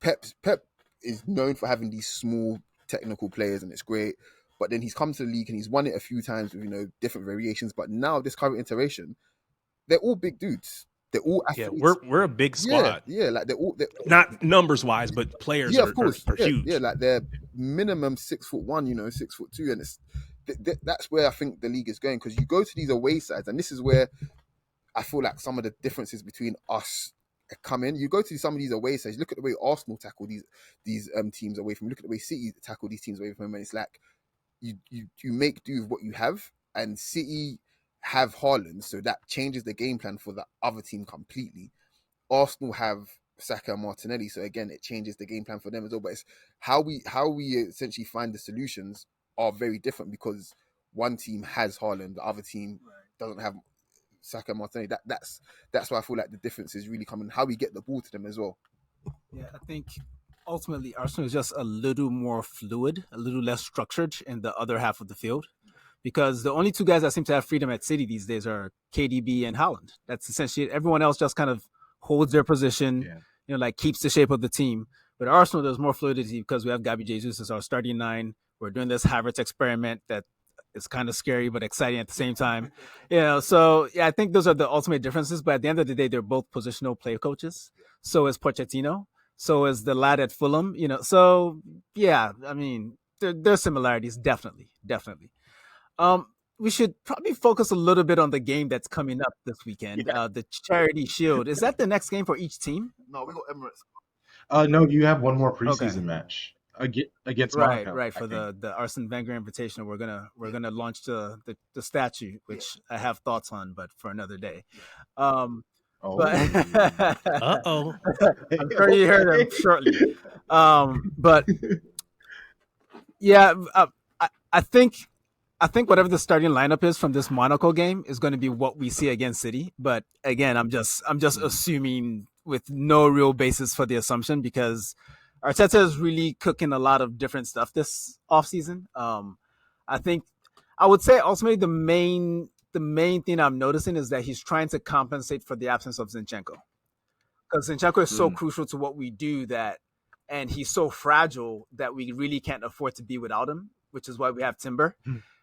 Pep is known for having these small technical players, and it's great. but then he's come to the league and he's won it a few times with different variations. But now this current iteration, they're all big dudes. They're all Yeah, athletes. we're a big Yeah, squad. yeah, like they're Not numbers wise, but players yeah, of course, are yeah, huge. like they're minimum 6'1", 6'2", and it's that's where I think the league is going, because you go to these away sides, and this is where I feel like some of the differences between us come in. You go to some of these away sides, look at the way Arsenal tackle these teams away from. Look at the way City tackle these teams away from them, and it's like you make do with what you have, and City have Haaland, so that changes the game plan for the other team completely. Arsenal have Saka and Martinelli, so again it changes the game plan for them as well. But it's how we essentially find the solutions are very different, because one team has Haaland, the other team doesn't have Saka and Martinelli. That's why I feel like the difference is really coming how we get the ball to them as well. Yeah, I think ultimately Arsenal is just a little more fluid, a little less structured in the other half of the field. Because the only two guys that seem to have freedom at City these days are KDB and Haaland. That's essentially it. Everyone else just kind of holds their position, like keeps the shape of the team. But Arsenal, there's more fluidity because we have Gabi Jesus as our starting nine. We're doing this Havertz experiment that is kind of scary but exciting at the same time. So I think those are the ultimate differences. But at the end of the day, they're both positional play coaches. So is Pochettino. So is the lad at Fulham. So yeah, I mean, there's similarities, definitely. We should probably focus a little bit on the game that's coming up this weekend, the Charity Shield. Is that the next game for each team? No, we got Emirates. No, you have one more Okay. preseason match against Right, Monaco. right. For the Arsene Wenger Invitational, we're gonna launch the statue, which I have thoughts on, but for another day. But Uh-oh. I'm sure you heard them shortly. But yeah, I think whatever the starting lineup is from this Monaco game is going to be what we see against City. But again, I'm just assuming with no real basis for the assumption, because Arteta is really cooking a lot of different stuff this offseason. I think I would say ultimately the main thing I'm noticing is that he's trying to compensate for the absence of Zinchenko, because Zinchenko is so crucial to what we do and he's so fragile that we really can't afford to be without him, which is why we have Timber.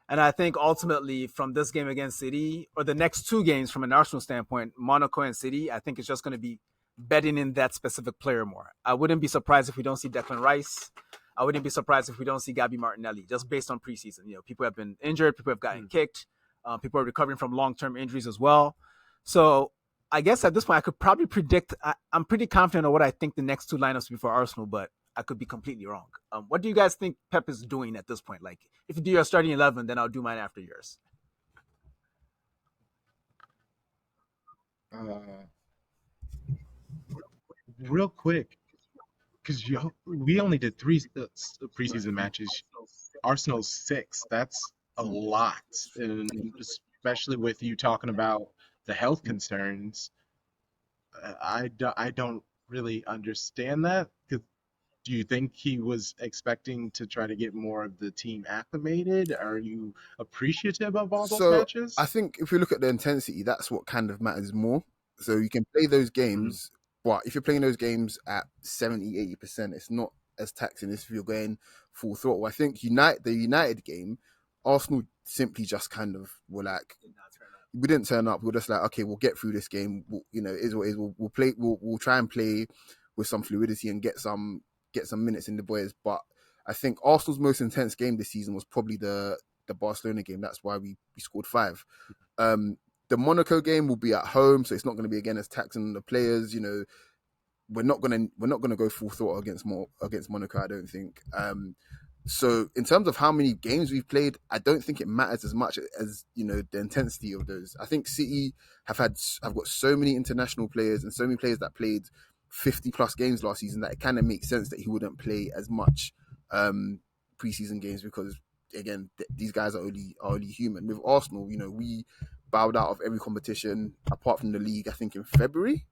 And I think ultimately from this game against City, or the next two games from an Arsenal standpoint, Monaco and City, I think it's just going to be betting in that specific player more. I wouldn't be surprised if we don't see Declan Rice. I wouldn't be surprised if we don't see Gabi Martinelli, just based on preseason. People have been injured, people have gotten kicked, people are recovering from long-term injuries as well. So I guess at this point I could probably predict. I'm pretty confident on what I think the next two lineups will be for Arsenal, but I could be completely wrong. What do you guys think Pep is doing at this point? Like, if you do your starting 11, then I'll do mine after yours. Real quick, because we only did three preseason matches. Arsenal's 6. That's a lot, and especially with you talking about the health concerns. I don't really understand that. Do you think he was expecting to try to get more of the team acclimated? Are you appreciative of all those So matches? I think if you look at the intensity, that's what kind of matters more. So you can play those games, but if you're playing those games at 70-80%, it's not as taxing as if you're going full throttle. I think the United game, Arsenal simply just kind of were like, we didn't turn up. We were just like, okay, we'll get through this game. Is what it is. We'll play. We'll try and play with some fluidity and get some minutes in the boys. But I think Arsenal's most intense game this season was probably the Barcelona game. That's why we scored 5. The Monaco game will be at home, so it's not going to be again as taxing on the players. We're not gonna go full throttle against Monaco, I don't think. So in terms of how many games we've played, I don't think it matters as much as the intensity of those. I think City have got so many international players and so many players that played 50 plus games last season that it kind of makes sense that he wouldn't play as much preseason games, because again these guys are only human. With Arsenal, we bowed out of every competition apart from the league, I think in February.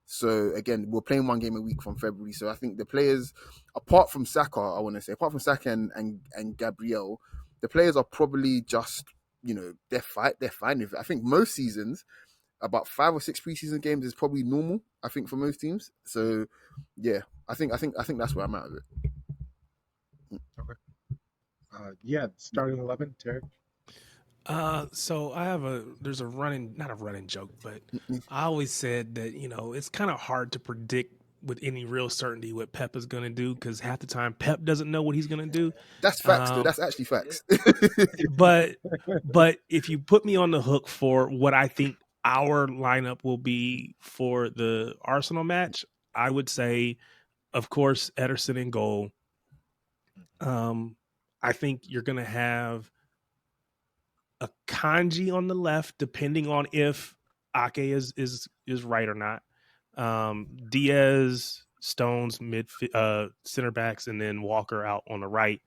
So again, we're playing one game a week from February. So I think the players, apart from Saka and Gabriel, the players are probably just, they're fine with it. I think most seasons, about 5 or 6 preseason games is probably normal, I think, for most teams. So yeah, I think that's where I'm at with it. Okay. Yeah, starting 11, Tarek. So there's a running, not a running joke, but I always said that, it's kind of hard to predict with any real certainty what Pep is going to do because half the time Pep doesn't know what he's going to do. That's facts, though. Um, That's actually facts. but but if you put me on the hook for what I think our lineup will be for the Arsenal match, I would say, of course, Ederson in goal. I think you're going to have a Kanji on the left, depending on if Ake is right or not. Diaz, Stones, center backs, and then Walker out on the right.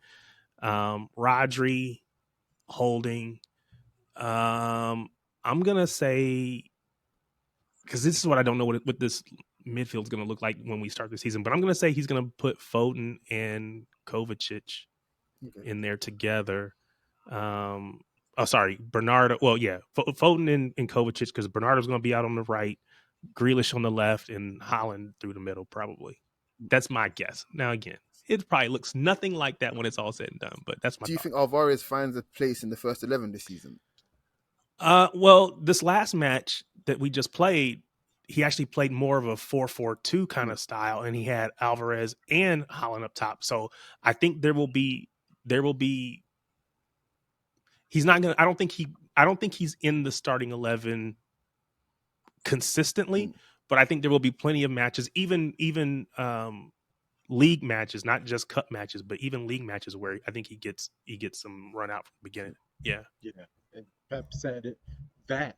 Rodri, Holding. I'm gonna say because this is what I don't know what this midfield is gonna look like when we start the season, but I'm gonna say he's gonna put Foden and Kovacic in there together. Sorry, Bernardo. Well, yeah, Foden and Kovacic because Bernardo's going to be out on the right, Grealish on the left, and Holland through the middle, probably. That's my guess. Now, again, it probably looks nothing like that when it's all said and done, but that's my Do you thought. think Alvarez finds a place in the first 11 this season? Well, this last match that we just played, he actually played more of a 4-4-2 kind of style, and he had Alvarez and Holland up top. So I think there will be. He's not gonna. I don't think he's in the starting 11 consistently, but I think there will be plenty of matches, even league matches, not just cup matches, but even league matches where I think he gets some run out from the beginning. Yeah. Yeah, and Pep said that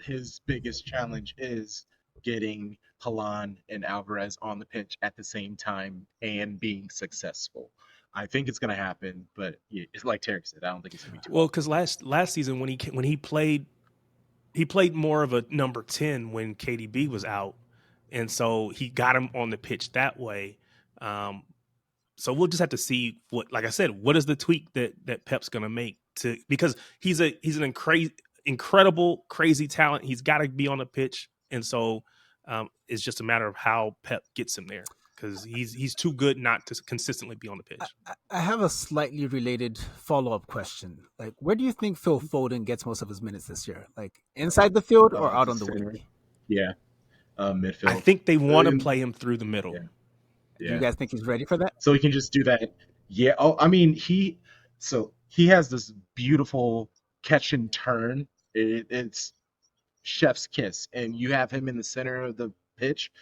his biggest challenge is getting Halan and Alvarez on the pitch at the same time and being successful. I think it's going to happen, but yeah, it's like Tarek said, I don't think it's going to be too Well, long. because last season when he played more of a number 10 when KDB was out, and so he got him on the pitch that way. So we'll just have to see what, like I said, what is the tweak that Pep's going to make to, because he's an incredible, crazy talent. He's got to be on the pitch, and so it's just a matter of how Pep gets him there because he's too good not to consistently be on the pitch. I have a slightly related follow-up question. Like, where do you think Phil Foden gets most of his minutes this year? Like, inside the field or out on the Center. wing? Yeah, midfield. I think they want to play him through the middle. Yeah. Do you guys think he's ready for that? So he can just do that. Yeah. Oh, I mean, he has this beautiful catch and turn. It's chef's kiss, and you have him in the center of the pitch,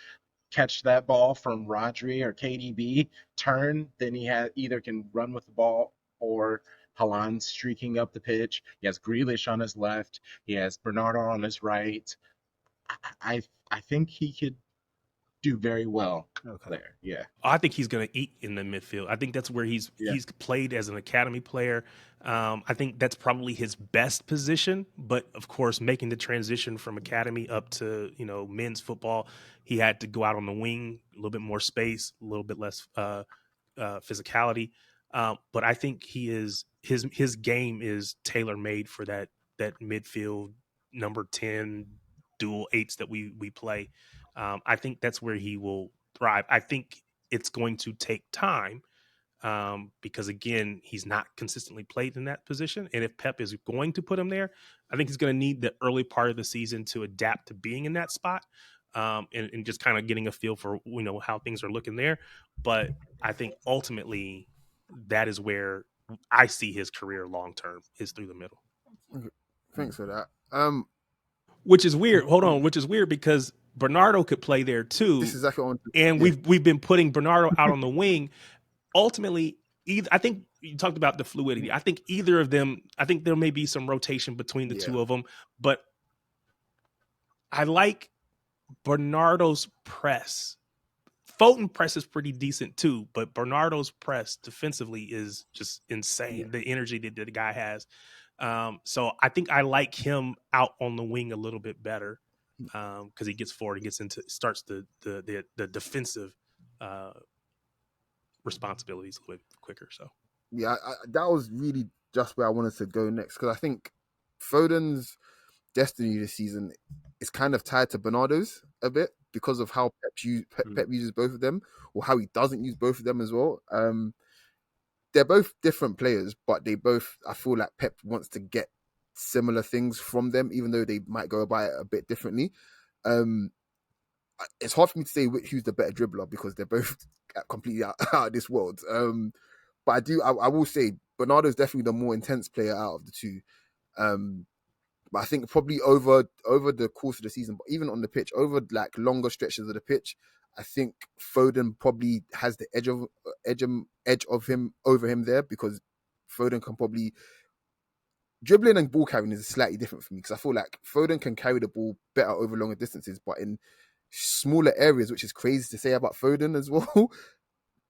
catch that ball from Rodri or KDB, turn, then he either can run with the ball or Haaland streaking up the pitch. He has Grealish on his left. He has Bernardo on his right. I think he could do very well there. Yeah. I think he's going to eat in the midfield. I think that's where he's played as an academy player. I think that's probably his best position. But of course, making the transition from academy up to men's football, he had to go out on the wing, a little bit more space, a little bit less physicality. But I think his game is tailor made for that midfield number 10 dual eights that we play. I think that's where he will thrive. I think it's going to take time because, again, he's not consistently played in that position. And if Pep is going to put him there, I think he's going to need the early part of the season to adapt to being in that spot and just kind of getting a feel for, how things are looking there. But I think ultimately that is where I see his career long term is through the middle. Okay. Thanks for that. Which is weird. Hold on. Which is weird because Bernardo could play there too. This is exactly what I want to, and we've been putting Bernardo out on the wing. Ultimately, I think you talked about the fluidity. I think either of them, I think there may be some rotation between the two of them, but I like Bernardo's press. Foden press is pretty decent too, but Bernardo's press defensively is just insane. Yeah. The energy that the guy has. So I think I like him out on the wing a little bit better because he gets forward and starts the defensive responsibilities a little bit quicker. So yeah, that was really just where I wanted to go next because I think Foden's destiny this season is kind of tied to Bernardo's a bit because of how Pep uses both of them or how he doesn't use both of them as well. they're both different players, but they both, I feel like Pep wants to get similar things from them, even though they might go about it a bit differently. Um, it's hard for me to say who's the better dribbler because they're both completely out of this world. But I will say Bernardo's definitely the more intense player out of the two. But I think probably over the course of the season, but even on the pitch, over like longer stretches of the pitch, I think Foden probably has the edge of him over him there, because Foden can probably dribbling and ball carrying is slightly different for me, because I feel like Foden can carry the ball better over longer distances, but in smaller areas, which is crazy to say about Foden as well.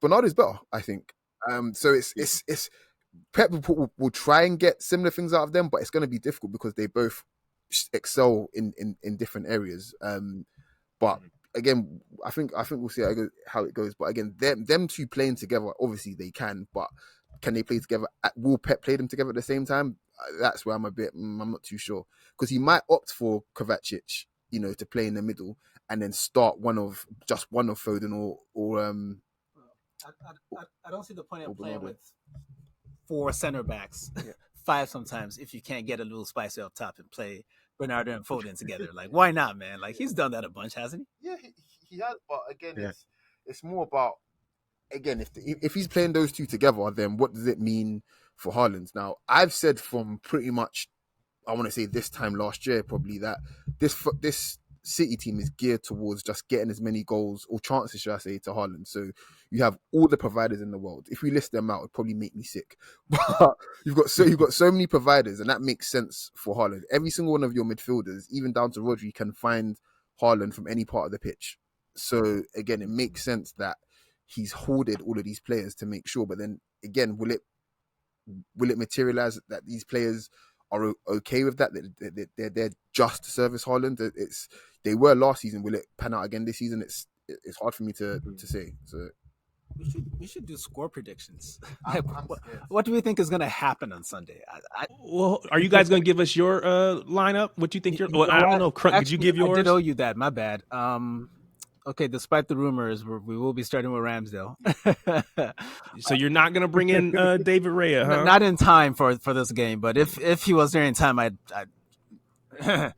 Bernardo's better, I think. So it's Pep will try and get similar things out of them, but it's going to be difficult because they both excel in different areas. But again, I think we'll see how it goes. But again, them two playing together, obviously they can, but can they play together? Will Pep play them together at the same time? That's where I'm I'm not too sure, because he might opt for Kovacic, to play in the middle and then start one of Foden or I don't see the point of playing Bernardo. with 4 center backs, 5 sometimes, if you can't get a little spicy up top and play Bernardo and Foden together. Like, why not, man? Like, he's done that a bunch, hasn't he? Yeah, he has, but again, Yeah. it's more about, again, if he's playing those two together, then what does it mean for Haaland? Now, I've said from pretty much, I want to say this time last year, probably, that this City team is geared towards just getting as many goals or chances, should I say, to Haaland. So you have all the providers in the world. If we list them out, it'd probably make me sick. But you've got so many providers, and that makes sense for Haaland. Every single one of your midfielders, even down to Rodri, can find Haaland from any part of the pitch. So again, it makes sense that he's hoarded all of these players to make sure. But then again, will it materialize that these players are okay with that? They're there just to service Haaland. They were last season. Will it pan out again this season? It's hard for me to say. So we should do score predictions. What do we think is going to happen on Sunday? Well, are you guys going to give us your lineup? What you think? Well, I don't know. Crunk, did you give yours? I did owe you that. My bad. Okay, despite the rumors, we will be starting with Ramsdale. So you're not going to bring in David Raya, huh? Not in time for this game, but if he was there in time, I'd I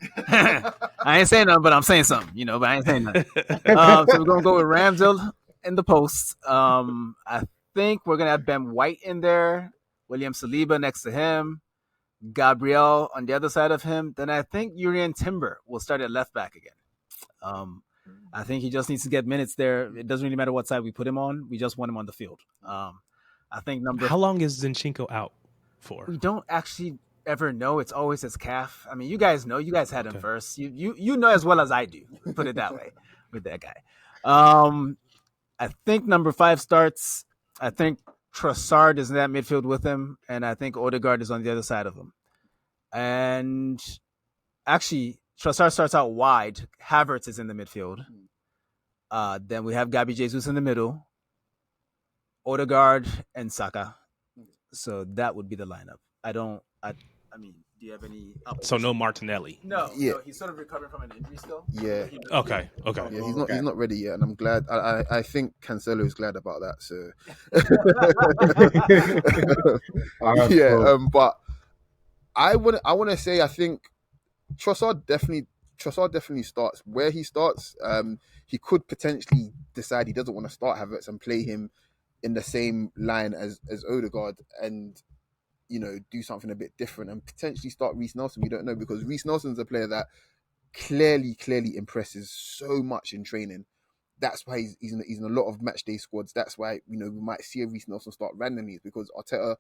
ain't saying nothing, but I'm saying something, but I ain't saying nothing. So we're going to go with Ramsdale in the post. I think we're going to have Ben White in there, William Saliba next to him, Gabriel on the other side of him. Then I think Jurrien Timber will start at left back again. I think he just needs to get minutes there. It doesn't really matter what side we put him on. We just want him on the field. I think How long is Zinchenko out for? We don't actually ever know. It's always his calf. I mean, you guys know. You guys had him first. You know as well as I do. Put it that way with that guy. I think number 5 starts. I think Trossard is in that midfield with him, and I think Odegaard is on the other side of him. And actually, Trossard starts out wide. Havertz is in the midfield. Then we have Gabi Jesus in the middle. Odegaard and Saka. So that would be the lineup. I mean, do you have any? So no Martinelli. No, he's sort of recovering from an injury still. Yeah. Okay. Yeah, he's not ready yet, and I'm glad. I think Cancelo is glad about that. So yeah, but I want to say I think Trossard definitely starts. Where he starts, he could potentially decide he doesn't want to start Havertz and play him in the same line as Odegaard, and do something a bit different and potentially start Reece Nelson. We don't know, because Reece Nelson's a player that clearly impresses so much in training. That's why he's in a lot of match day squads. That's why we might see a Reece Nelson start randomly, because Arteta,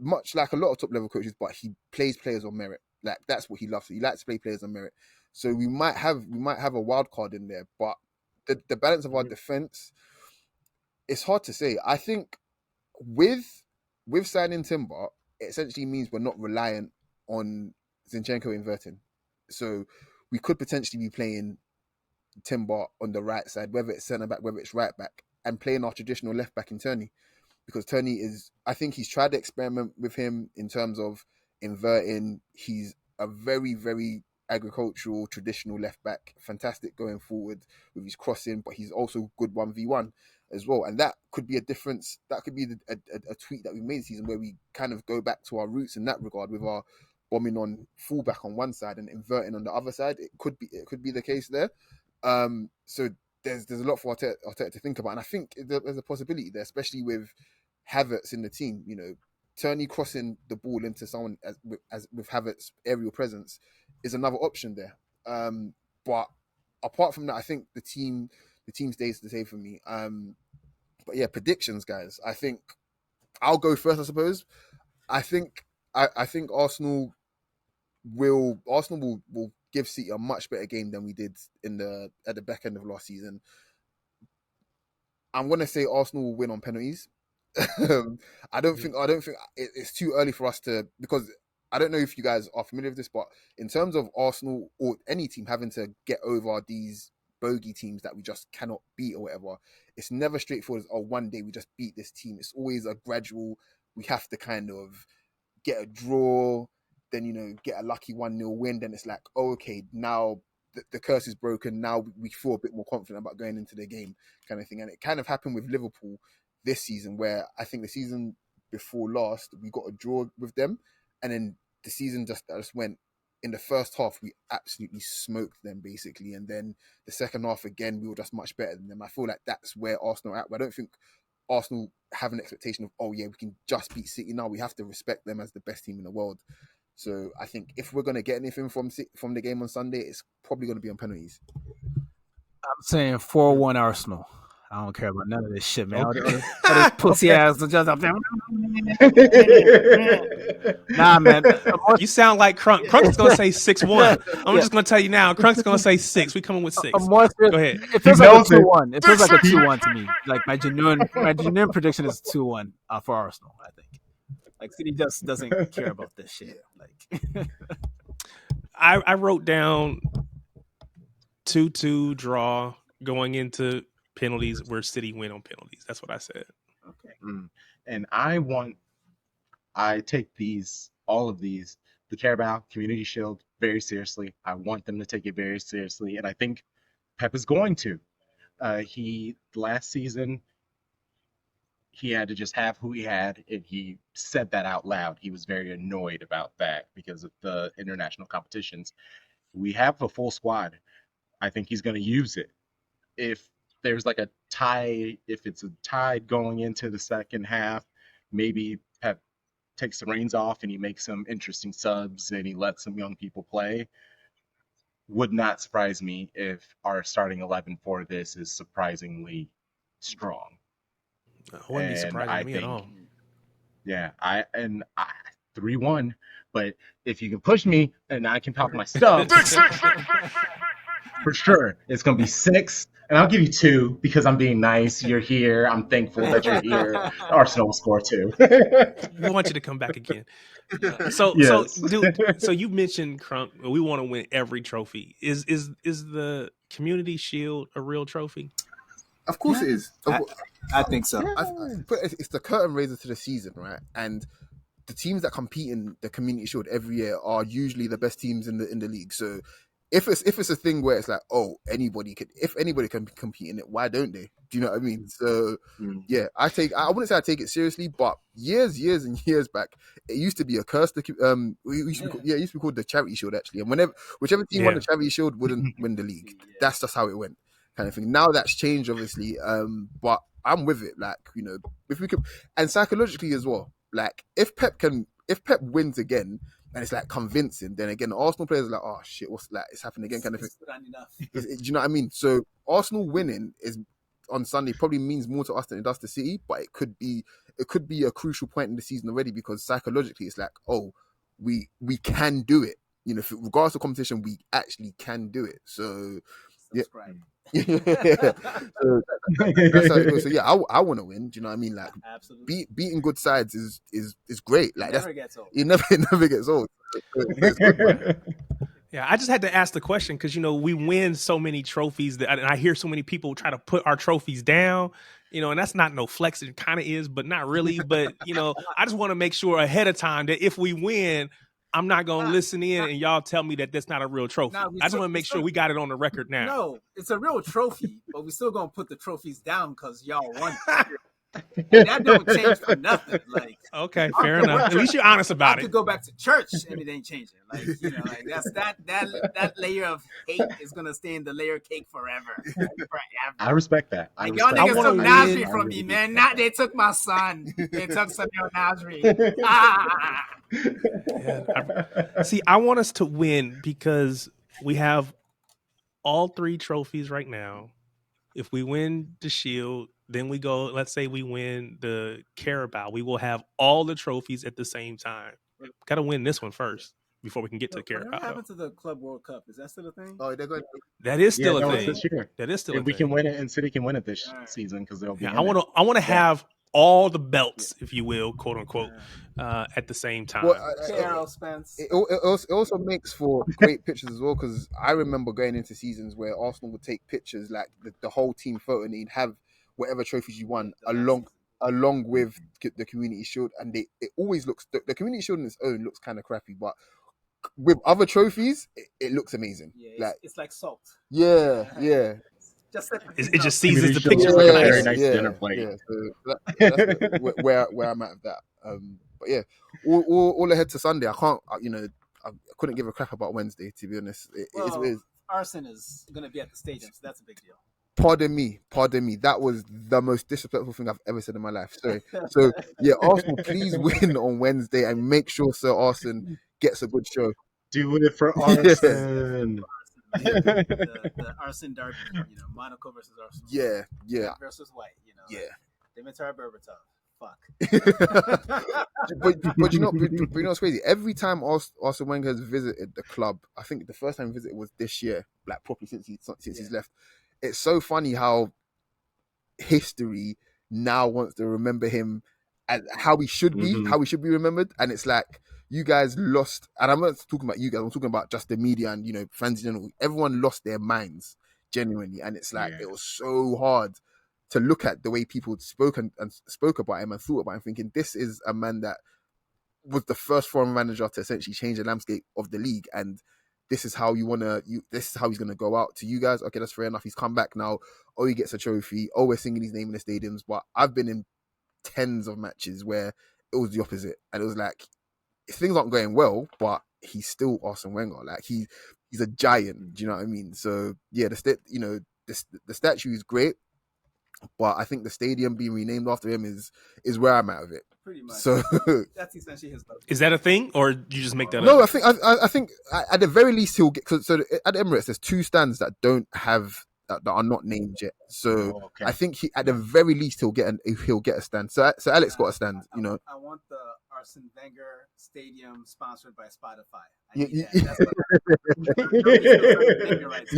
much like a lot of top level coaches, but he plays players on merit. Like, that's what he loves. He likes to play players on merit. So we might have a wild card in there, but the balance of our defense, it's hard to say. I think with signing Timber, it essentially means we're not reliant on Zinchenko inverting. So we could potentially be playing Timber on the right side, whether it's centre back, whether it's right back, and playing our traditional left back in Turney. Because Turney I think he's tried to experiment with him in terms of inverting. He's a very, very agricultural, traditional left back, fantastic going forward with his crossing, but he's also good 1v1. as well. And that could be a difference. That could be a tweak that we made this season where we kind of go back to our roots in that regard with our bombing on fullback on one side and inverting on the other side. It could be the case there. So there's a lot for Arteta to think about, and I think there's a possibility there, especially with Havertz in the team. You know, Turney crossing the ball into someone as with Havertz's aerial presence is another option there. But apart from that, I think the team stays the same for me. But yeah, predictions, guys. I think I'll go first, I suppose. I think Arsenal will give City a much better game than we did at the back end of last season. I'm gonna say Arsenal will win on penalties. I don't think it's too early for us to, because I don't know if you guys are familiar with this, but in terms of Arsenal or any team having to get over these bogey teams that we just cannot beat or whatever, it's never straightforward as, oh, one day we just beat this team. It's always a gradual, we have to kind of get a draw, then, you know, get a lucky 1-0 win. Then it's like, oh, okay, now the curse is broken. Now we feel a bit more confident about going into the game, kind of thing. And it kind of happened with Liverpool this season, where I think the season before last, we got a draw with them. And then the season just went, in the first half, we absolutely smoked them, basically. And then the second half, again, we were just much better than them. I feel like that's where Arsenal are at. But I don't think Arsenal have an expectation of, oh, yeah, we can just beat City. Now we have to respect them as the best team in the world. So I think if we're going to get anything from the game on Sunday, it's probably going to be on penalties. I'm saying 4-1 Arsenal. I don't care about none of this shit, man. Okay. All this pussy ass just up there. Nah, man. You sound like Crunk. Crunk's gonna say 6-1. I'm just gonna tell you now. Crunk's gonna say 6. We coming with 6. Go ahead. It feels like a 2-1. It feels like a 2-1 to me. Like my genuine prediction is 2-1 for Arsenal. I think. Like City just doesn't care about this shit. Like I wrote down 2-2 draw going into penalties where City win on penalties. That's what I said. Okay. And I take all of these, the Carabao Community Shield, very seriously. I want them to take it very seriously, and I think Pep is going to. Last season, he had to just have who he had, and he said that out loud. He was very annoyed about that because of the international competitions. We have a full squad. I think he's going to use it. If there's like a tie, if it's a tie going into the second half, maybe Pep takes the reins off and he makes some interesting subs and he lets some young people play. Would not surprise me if our starting 11 for this is surprisingly strong. It wouldn't be surprising to me at all. Yeah, I 3-1, but if you can push me and I can pop my stuff, for sure, it's going to be 6. And I'll give you 2 because I'm being nice. You're here. I'm thankful that you're here. Arsenal will score 2. We want you to come back again. So you mentioned Crump. We want to win every trophy. Is the Community Shield a real trophy? Of course it is. I think so. But it's the curtain raiser to the season, right? And the teams that compete in the Community Shield every year are usually the best teams in the league. So if it's a thing where it's like, oh, anybody can compete in it, why don't they? Do you know what I mean? So yeah, I wouldn't say I take it seriously, but years and years back, it used to be a curse. It used to be called the Charity Shield, actually. And whichever team won the Charity Shield wouldn't win the league. That's just how it went, kind of thing. Now that's changed, obviously. But I'm with it. Like, you know, if we could, and psychologically as well. Like, if Pep wins again, and it's like convincing, then again, the Arsenal players are like, oh shit, what's like, it's happening again, kind of thing. Do you know what I mean? So Arsenal winning is on Sunday probably means more to us than it does to City, but it could be a crucial point in the season already, because psychologically it's like, oh, we can do it. You know, regardless of competition, we actually can do it. So Subscribe. Yeah. That's how it goes. So yeah, I want to win. Do you know what I mean? Like, absolutely, beating good sides is great. Like, it never gets old. It's good, man. Yeah, I just had to ask the question because, you know, we win so many trophies and I hear so many people try to put our trophies down, you know, and that's not no flex. It kind of is, but not really. But, you know, I just want to make sure ahead of time that if we win, I'm not gonna listen in and y'all tell me that that's not a real trophy. Nah, I just want to make sure we got it on the record now. No, it's a real trophy, but we still gonna put the trophies down because y'all won. And that don't change for nothing. Like, okay, fair enough. At least you're honest about I it. could go back to church and it ain't changing. Like, you know, like that layer of hate is gonna stay in the layer cake forever. I respect that. Like, y'all niggas took Nasri from me, man. Not they took my son. They took Samuel Nasri. See, I want us to win because we have all 3 trophies right now. If we win the Shield, then we go, let's say we win the Carabao, we will have all the trophies at the same time. Got to win this one first before we can get to the Carabao. What happened to the Club World Cup? Is that still a thing? Oh, they're going. That is still no, a it's thing. this year. That is still If a we thing. can win it and City can win it this season because they'll be. Yeah, I want to have all the belts, if you will, quote unquote, at the same time. Well, Spence. It also makes for great pictures as well, because I remember going into seasons where Arsenal would take pictures like the whole team photo, and you'd have whatever trophies you won along with the Community Shield, and it always looks, the Community Shield on its own looks kind of crappy, but with other trophies it looks amazing. Yeah, it's like salt. Yeah. It just seasons the Community picture Shield like is an a very ice. nice dinner plate. Yeah, so that's where I'm at with that. But yeah, all ahead to Sunday. I can't, I couldn't give a crap about Wednesday, to be honest. It is. Arsene is going to be at the stadium, so that's a big deal. Pardon me. That was the most disrespectful thing I've ever said in my life. Sorry. So yeah, Arsenal, please win on Wednesday and make sure Sir Arsene gets a good show. Do it for Arsene. The Arsene derby, Monaco versus Arsenal. Yeah. Black versus white, Yeah. Dimitar Berbatov. Fuck. but you know what's crazy? Every time Arsene Wenger has visited the club, I think the first time he visited was this year, like properly since he's left. It's so funny how history now wants to remember him as how he should be, how he should be remembered. And it's like, you guys lost, and I'm not talking about you guys, I'm talking about just the media and, fans in general. Everyone lost their minds, genuinely. And it's like, it was so hard to look at the way people spoke and spoke about him and thought about him, thinking this is a man that was the first foreign manager to essentially change the landscape of the league, and this is how this is how he's gonna go out to you guys. Okay, that's fair enough. He's come back now. Oh, he gets a trophy. Oh, we're singing his name in the stadiums. But I've been in tens of matches where it was the opposite, and it was like things aren't going well, but he's still Arsene Wenger. Like he's a giant. Do you know what I mean? So yeah, the statue is great. But I think the stadium being renamed after him is where I'm out of it. Pretty much. So that's essentially his love. Is that a thing, or you just make that up? No, I think at the very least he'll get. So at the Emirates, there's 2 stands that don't have that are not named yet. So I think at the very least he'll get a stand. So Alex got a stand. I want the Arsene Wenger Stadium sponsored by Spotify. I need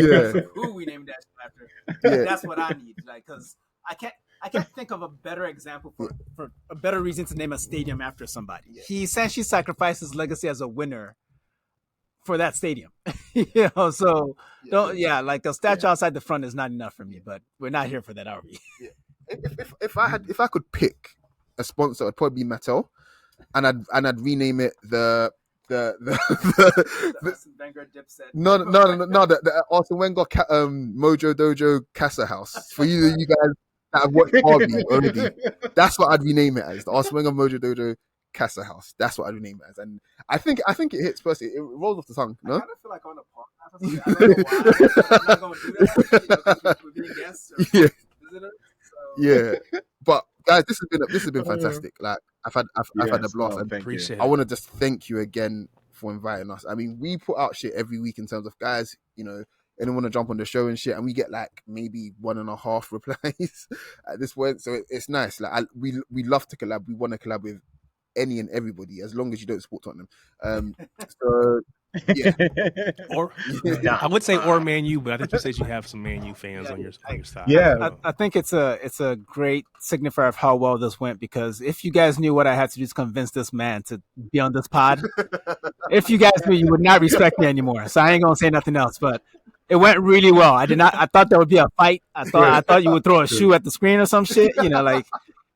that. Who we named that after? Yeah. That's what I need. Like, because I can't think of a better example for a better reason to name a stadium after somebody. Yeah. He essentially sacrificed his legacy as a winner for that stadium. Like a statue outside the front is not enough for me, but we're not here for that, are we? Yeah. If I could pick a sponsor, it'd probably be Mattel, and I'd rename it the Arsene Wenger Dipset. No, the Arsene Wenger Mojo Dojo Casa House. For you guys that have watched Harvey already, that's what I'd rename it as, the Arsene Wenger Mojo Dojo Casa House. That's what I'd rename it as, and I think it hits first. It rolls off the tongue. No, I kind of feel like on a podcast. I don't know why. I'm not going to do that. We're being guests or visitors. So. Yeah, but guys, this has been fantastic. Like I've had a blast. And appreciate. I want to just thank you again for inviting us. I mean, we put out shit every week in terms of guys, anyone want to jump on the show and shit, and we get like maybe 1.5 replies at this point. So it's nice. Like we love to collab. We want to collab with any and everybody, as long as you don't support Tottenham. So yeah. Or I would say or Man U, but I think you said you have some Man U fans on your side. Yeah, I think it's a great signifier of how well this went, because if you guys knew what I had to do to convince this man to be on this pod, if you guys knew, you would not respect me anymore. So I ain't gonna say nothing else, but it went really well. I thought there would be a fight. I thought you would throw a shoe at the screen or some shit,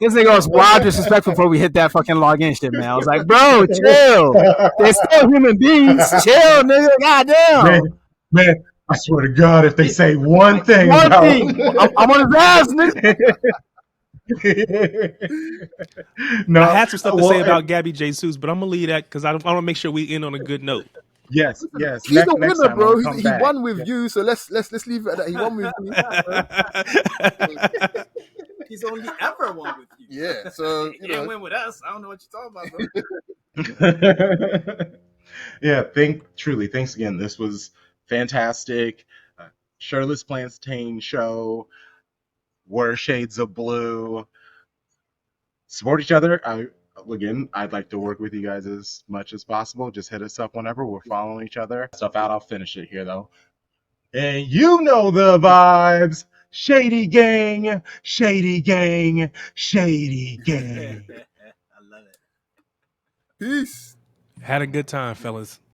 This nigga was wild disrespectful before we hit that fucking login shit, man. I was like, bro, chill. They're still human beings. Chill, nigga. Goddamn. Man, I swear to God, if they say one thing One about thing. I'm on his ass, nigga. No, I had some stuff to well, say about Gabby Jesus, but I'm gonna leave that because I want to make sure we end on a good note. yes. He's a Next winner, time bro. I'll come He back. won with you, so let's leave it at that. He won with you. He's only ever won with you. Yeah, so He didn't win with us. I don't know what you're talking about, bro. Yeah, truly, thanks again. This was fantastic. Shirtless Plantain Show. Wear shades of blue. Support each other. I'd like to work with you guys as much as possible. Just hit us up whenever we're following each other. Stuff out. I'll finish it here though. And you know the vibes. Shady gang, shady gang, shady gang. I love it. Peace. Had a good time, fellas.